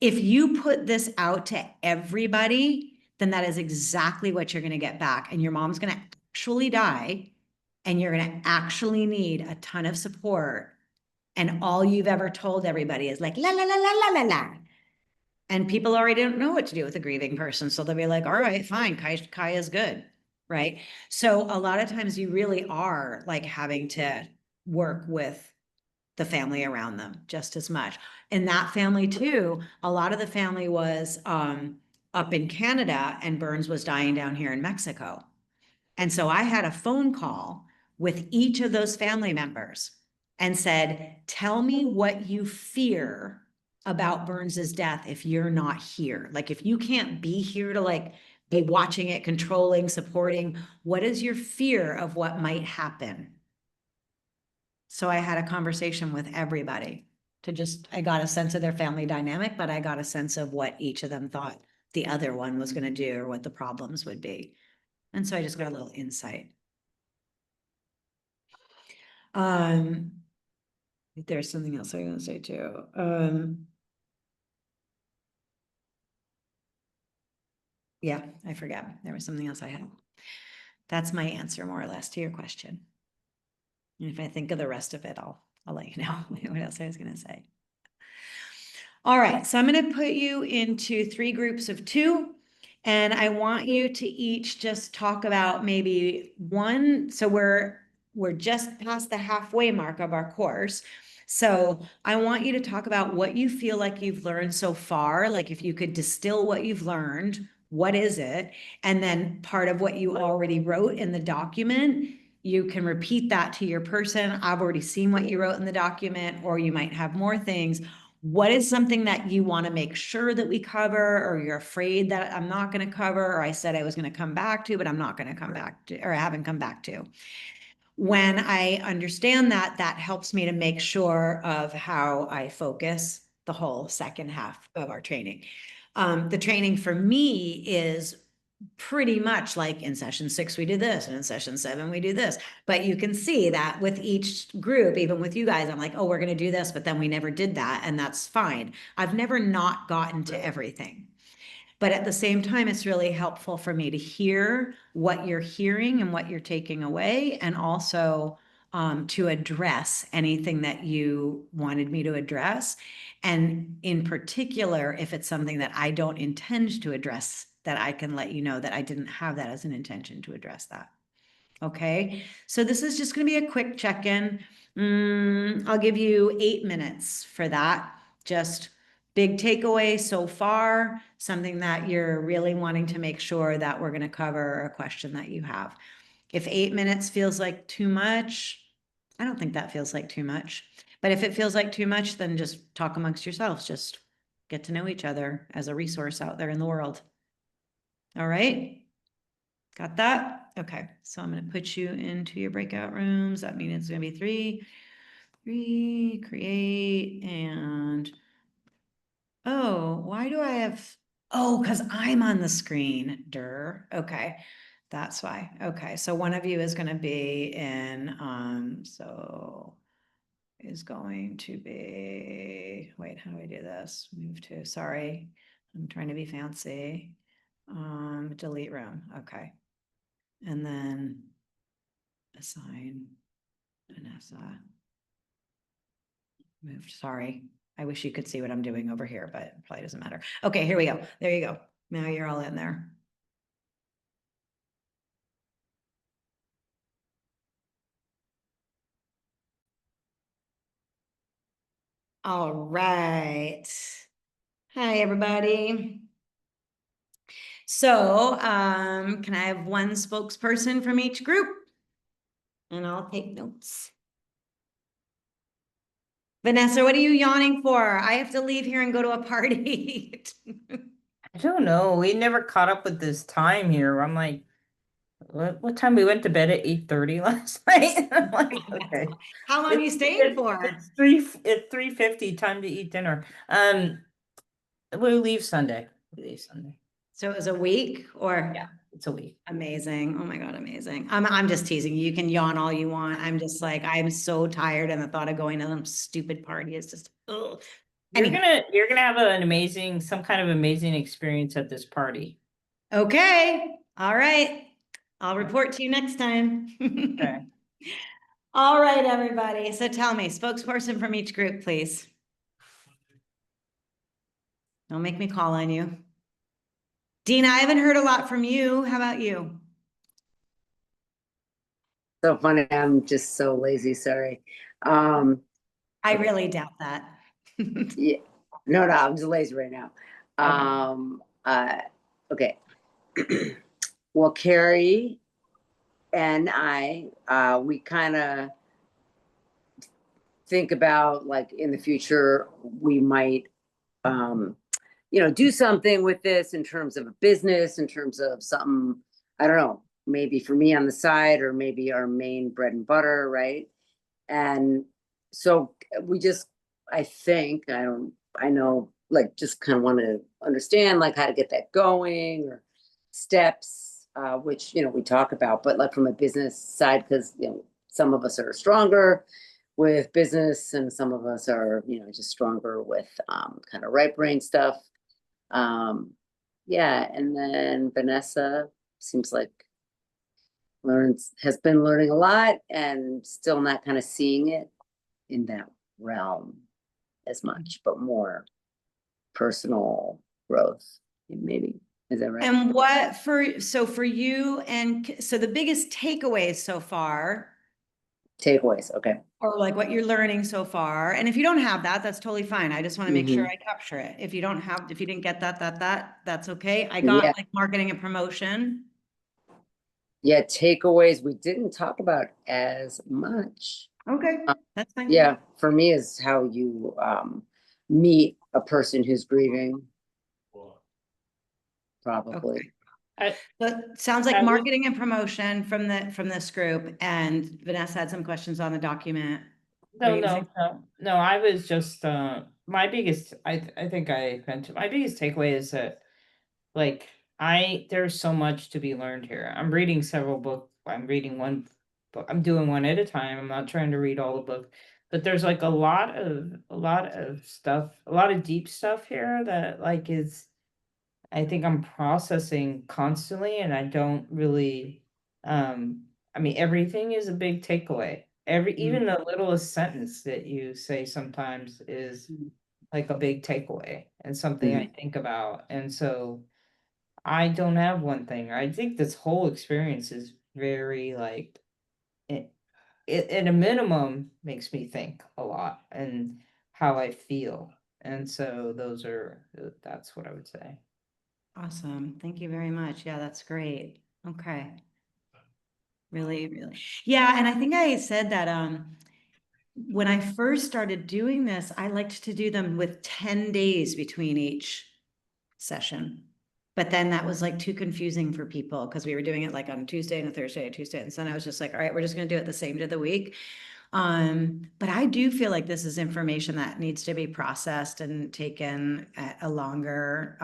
If you put this out to everybody, then that is exactly what you're going to get back. And your mom's going to actually die, and you're going to actually need a ton of support. And all you've ever told everybody is like, la, la, la, la, la, la, la. And people already don't know what to do with a grieving person. So they'll be like, all right, fine, Kaya's good, right? So a lot of times you really are like having to work with the family around them just as much. In that family too, a lot of the family was up in Canada, and Burns was dying down here in Mexico. And so I had a phone call with each of those family members and said, tell me what you fear about Burns's death if you're not here. Like, if you can't be here to like be watching it, controlling, supporting, what is your fear of what might happen? So I had a conversation with everybody I got a sense of their family dynamic, but I got a sense of what each of them thought the other one was going to do or what the problems would be. And so I just got a little insight. There's something else I was going to say too. Yeah, I forgot. There was something else I had. That's my answer more or less to your question. And if I think of the rest of it, I'll let you know what else I was going to say. All right, so I'm going to put you into 3 groups of 2, and I want you to each just talk about maybe one. So we're just past the halfway mark of our course. So I want you to talk about what you feel like you've learned so far. Like, if you could distill what you've learned, what is it? And then part of what you already wrote in the document, you can repeat that to your person. I've already seen what you wrote in the document, or you might have more things. What is something that you want to make sure that we cover, or you're afraid that I'm not going to cover, or I said I was going to come back to, but I'm not going to come back to, or I haven't come back to? When I understand that, that helps me to make sure of how I focus the whole second half of our training. The training for me is pretty much like in session 6, we do this, and in session 7, we do this. But you can see that with each group, even with you guys, I'm like, oh, we're going to do this, but then we never did that. And that's fine. I've never not gotten to everything. But at the same time, it's really helpful for me to hear what you're hearing and what you're taking away, and also to address anything that you wanted me to address. And in particular, if it's something that I don't intend to address, that I can let you know that I didn't have that as an intention to address that. Okay, so this is just going to be a quick check-in. I'll give you 8 minutes for that. Just big takeaway so far, something that you're really wanting to make sure that we're going to cover, a question that you have. If 8 minutes feels like too much, I don't think that feels like too much. But if it feels like too much, then just talk amongst yourselves. Just get to know each other as a resource out there in the world. All right. Got that? Okay, so I'm going to put you into your breakout rooms. That means it's going to be 3, create, and oh, why do I have, oh, because I'm on the screen, okay, that's why. Okay, so one of you is going to be in, is going to be, wait, how do I do this? Move to, sorry, I'm trying to be fancy. Delete room, okay. And then Assign Vanessa. Moved, sorry. I wish you could see what I'm doing over here, but it probably doesn't matter. Okay, here we go. There you go. Now you're all in there. All right. Hi, everybody. So, can I have one spokesperson from each group? And I'll take notes. Vanessa, what are you yawning for? I have to leave here and go to a party. I don't know. We never caught up with this time here. I'm like, what time we went to bed at 8:30 last night? I'm like, okay. How long you staying for? It's 3:50, time to eat dinner. We leave Sunday. We leave Sunday. So it was a week or? Yeah, it's a week. Amazing. Oh my God, amazing. I'm just teasing you. You can yawn all you want. I'm just like, I'm so tired, and the thought of going to some stupid party is just, ugh. Anyhow. You're gonna have some kind of amazing experience at this party. Okay, all right. I'll report to you next time. Okay. All right, everybody. So tell me, spokesperson from each group, please. Don't make me call on you. Dina, I haven't heard a lot from you. How about you? So funny, I'm just so lazy, sorry. I really doubt that. Yeah, no, I'm just lazy right now. Okay. Well, Carrie and I, we kind of think about, like, in the future, we might, do something with this in terms of a business, in terms of something, I don't know, maybe for me on the side, or maybe our main bread and butter, right? And so we just, I know, like, just kind of want to understand, like, how to get that going, or steps, which, we talk about, but like from a business side, because, some of us are stronger with business, and some of us are, just stronger with kind of right brain stuff. Yeah, and then Vanessa seems like has been learning a lot, and still not kind of seeing it in that realm as much, but more personal growth, maybe. Is that right? And for you, and so the biggest takeaways so far, Takeaways, okay. or like what you're learning so far, and if you don't have that, that's totally fine. I just want to make sure I capture it. If you didn't get that's okay. I got Yeah. like marketing and promotion. Yeah, takeaways we didn't talk about as much. Okay, that's fine. Yeah, for me is how you meet a person who's grieving. Probably. Okay. So it sounds like I would- marketing and promotion from this group, and Vanessa had some questions on the document. Were you gonna say- No. I was just my biggest. I think I mentioned my biggest takeaway is that, like, there's so much to be learned here. I'm reading several books. I'm reading one book. I'm doing one at a time. I'm not trying to read all the book, but there's like a lot of stuff, a lot of deep stuff here that, like, is, I think I'm processing constantly, and I don't really, I mean, everything is a big takeaway. Even the littlest sentence that you say sometimes is like a big takeaway, and something I think about. And so I don't have one thing. I think this whole experience is very, like, it at a minimum makes me think a lot, and how I feel. And so that's what I would say. Awesome. Thank you very much. Yeah, that's great. Okay. Really, really. Yeah, and I think I said that when I first started doing this, I liked to do them with 10 days between each session. But then that was like too confusing for people, because we were doing it like on Tuesday and a Thursday, and Tuesday and Sunday. I was just like, all right, we're just going to do it the same day of the week. But I do feel like this is information that needs to be processed and taken at a longer,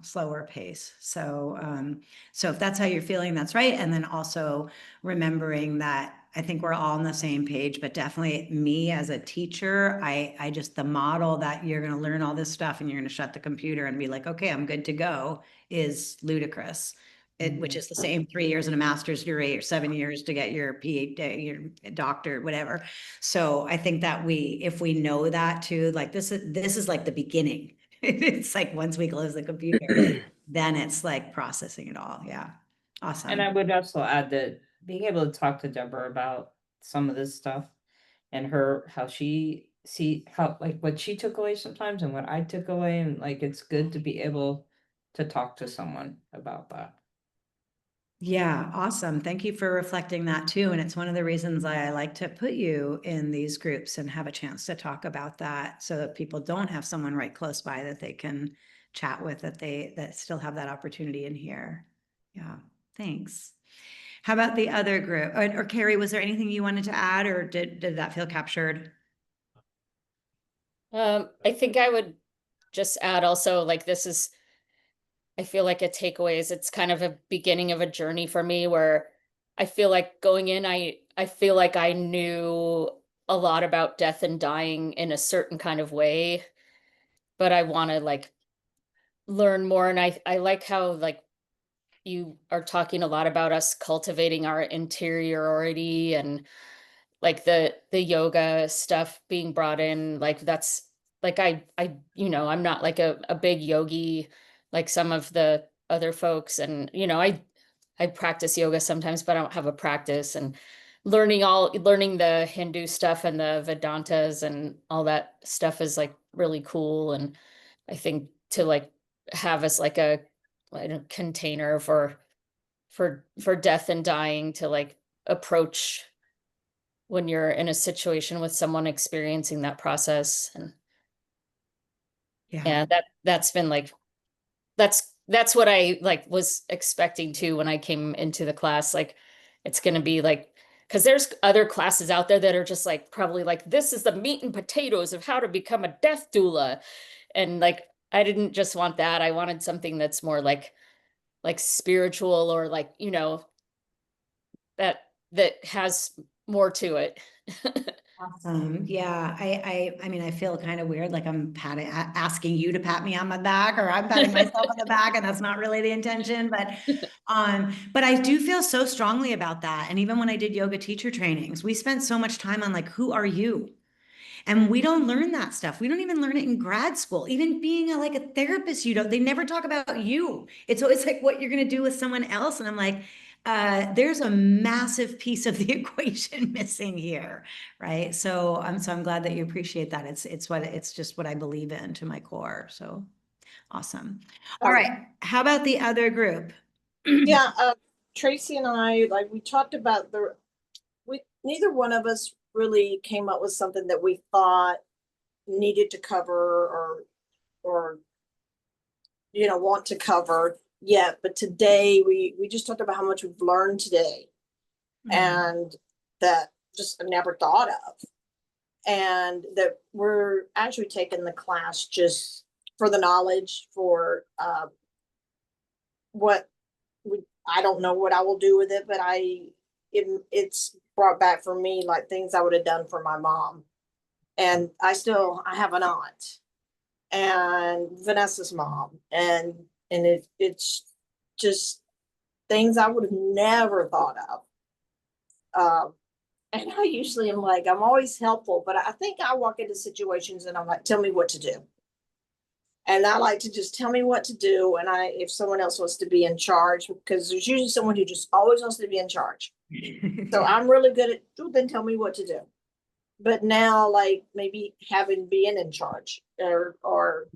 slower pace. So if that's how you're feeling, that's right. And then also remembering that I think we're all on the same page, but definitely me as a teacher, I just, the model that you're going to learn all this stuff and you're going to shut the computer and be like, okay, I'm good to go, is ludicrous. which is the same 3 years and a master's degree or 7 years to get your PhD, your doctor, whatever. So I think that if we know that too, like this is like the beginning. It's like once we close the computer, then it's like processing it all. Yeah. Awesome. And I would also add that being able to talk to Deborah about some of this stuff and how she like what she took away sometimes and what I took away, and like it's good to be able to talk to someone about that. Yeah, awesome. Thank you for reflecting that too. And it's one of the reasons I like to put you in these groups and have a chance to talk about that so that people don't have someone right close by that they can chat with, that still have that opportunity in here. Yeah, thanks. How about the other group? Or Carrie, was there anything you wanted to add, or did that feel captured? I think I would just add also, like, I feel like a takeaway is it's kind of a beginning of a journey for me where I feel like going in, I feel like I knew a lot about death and dying in a certain kind of way, but I want to like learn more. And I like how like you are talking a lot about us cultivating our interiority and like the yoga stuff being brought in. Like that's like I'm not like a big yogi like some of the other folks, and I practice yoga sometimes, but I don't have a practice. And learning the Hindu stuff and the Vedantas and all that stuff is like really cool. And I think to like have as like a container for death and dying to like approach when you're in a situation with someone experiencing that process. And Yeah. that's been like that's what I like was expecting to when I came into the class. Like it's going to be like, because there's other classes out there that are just like probably like this is the meat and potatoes of how to become a death doula, and like I didn't just want that. I wanted something that's more like spiritual, or like that has more to it. Awesome. Yeah. I mean, I feel kind of weird. Like I'm asking you to pat me on my back, or I'm patting myself on the back, and that's not really the intention, but I do feel so strongly about that. And even when I did yoga teacher trainings, we spent so much time on like, who are you? And we don't learn that stuff. We don't even learn it in grad school. Even being like a therapist, they never talk about you. It's always like what you're going to do with someone else. And I'm like, there's a massive piece of the equation missing here, right? So I'm glad that you appreciate that. It's just what I believe in to my core. So awesome. All right. How about the other group? Yeah, Tracy and I, like, we talked about neither one of us really came up with something that we thought needed to cover or want to cover yet. But today we just talked about how much we've learned today, and that just never thought of, and that we're actually taking the class just for the knowledge, for I don't know what I will do with it, but it's brought back for me like things I would have done for my mom. And I have an aunt and Vanessa's mom, and it's just things I would have never thought of. And I usually am like, I'm always helpful, but I think I walk into situations and I'm like, tell me what to do. And I like to just tell me what to do. And if someone else wants to be in charge, because there's usually someone who just always wants to be in charge. So I'm really good at, then tell me what to do. But now, like maybe being in charge or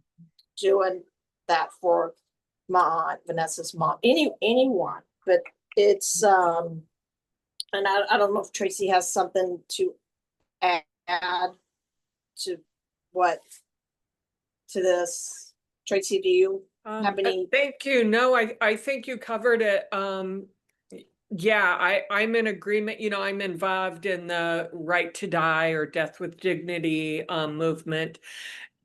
doing that for my aunt, Vanessa's mom, anyone. But it's, and I don't know if Tracy has something to add to this. Tracy, do you have any? Thank you. No, I think you covered it. Yeah, I'm in agreement. I'm involved in the Right to Die or Death with Dignity movement.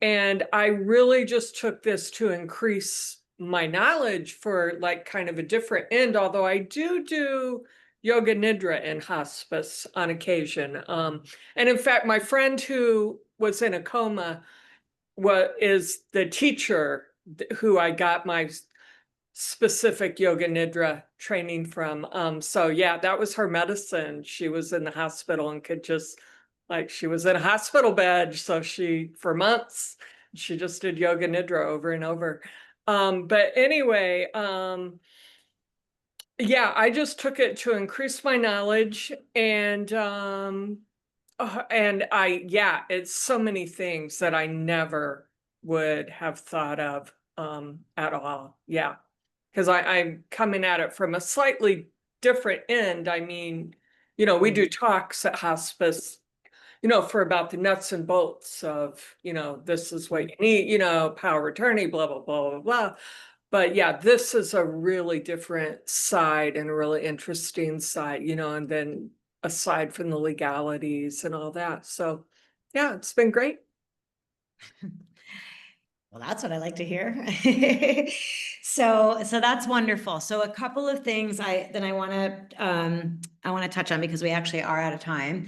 And I really just took this to increase my knowledge for like kind of a different end, although I do yoga nidra in hospice on occasion. And in fact, my friend who was in a coma is the teacher who I got my specific yoga nidra training from. So yeah, that was her medicine. She was in the hospital and could just, like, she was in a hospital bed, so for months, she just did yoga nidra over and over. But anyway, yeah, I just took it to increase my knowledge and it's so many things that I never would have thought of at all. Yeah. Because I'm coming at it from a slightly different end. I mean, we do talks at hospice, for about the nuts and bolts of, this is what you need, power of attorney, blah, blah, blah, blah, blah. But yeah, this is a really different side and a really interesting side, and then aside from the legalities and all that. So yeah, it's been great. Well, that's what I like to hear. So that's wonderful. So a couple of things I want to touch on because we actually are out of time.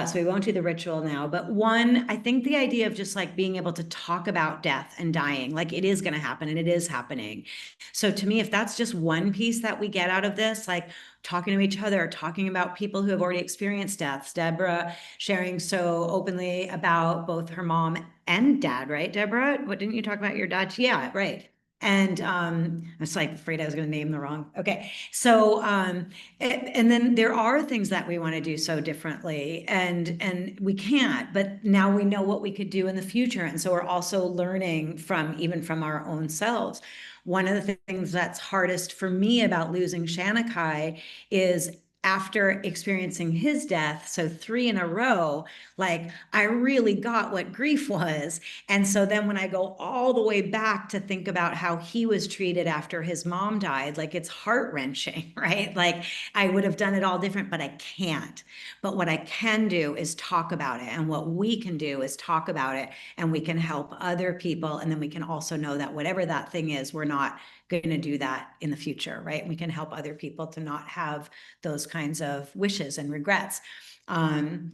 So we won't do the ritual now, but one, I think the idea of just like being able to talk about death and dying, like it is going to happen and it is happening. So to me, if that's just one piece that we get out of this, like talking to each other, talking about people who have already experienced deaths, Deborah sharing so openly about both her mom and dad, right? Deborah, what didn't you talk about your dad? Yeah, right. And I was like afraid I was going to name the wrong. Okay. So and then there are things that we want to do so differently and we can't, but now we know what we could do in the future. And so we're also learning even from our own selves. One of the things that's hardest for me about losing Shanakai is after experiencing his death, so 3 in a row, like I really got what grief was. And so then when I go all the way back to think about how he was treated after his mom died, like it's heart-wrenching, right? Like I would have done it all different, but I can't. But what I can do is talk about it. And what we can do is talk about it and we can help other people. And then we can also know that whatever that thing is, we're not going to do that in the future, right? We can help other people to not have those kinds of wishes and regrets.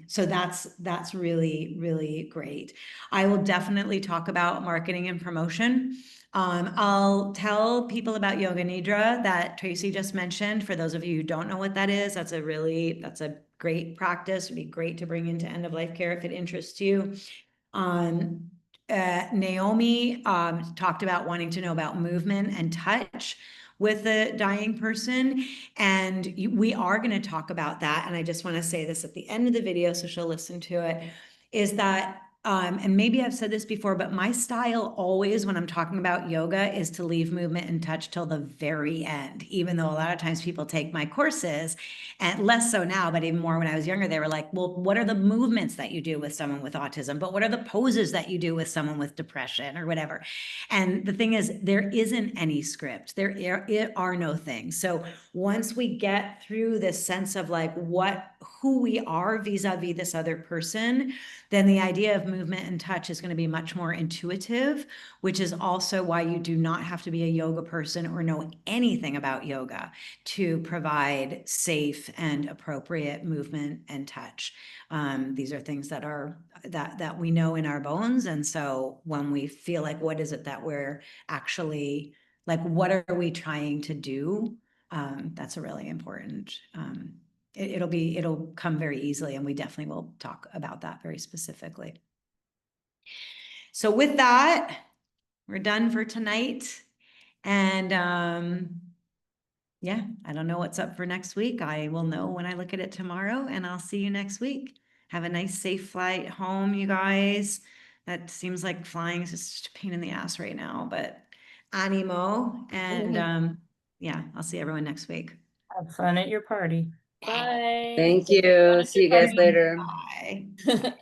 So that's really, really great. I will definitely talk about marketing and promotion. I'll tell people about Yoga Nidra that Tracy just mentioned. For those of you who don't know what that is, that's a great practice. It'd be great to bring into end of life care if it interests you. Naomi talked about wanting to know about movement and touch with a dying person. And we are going to talk about that. And I just want to say this at the end of the video, so she'll listen to it, is that and maybe I've said this before, but my style always when I'm talking about yoga is to leave movement and touch till the very end, even though a lot of times people take my courses, and less so now, but even more when I was younger, they were like, well, what are the movements that you do with someone with autism? But what are the poses that you do with someone with depression or whatever? And the thing is, there isn't any script. There are no things. So once we get through this sense of like who we are vis-a-vis this other person, then the idea of movement and touch is going to be much more intuitive, which is also why you do not have to be a yoga person or know anything about yoga to provide safe and appropriate movement and touch. These are things that we know in our bones. And so when we feel like, what is it that we're actually, like, what are we trying to do? That's a really important, it'll come very easily, and we definitely will talk about that very specifically. So with that, we're done for tonight. And yeah, I don't know what's up for next week. I will know when I look at it tomorrow, and I'll see you next week. Have a nice, safe flight home, you guys. That seems like flying is just a pain in the ass right now, but animo. And yeah, I'll see everyone next week. Have fun at your party. Bye. Thank you. See you guys later. Bye.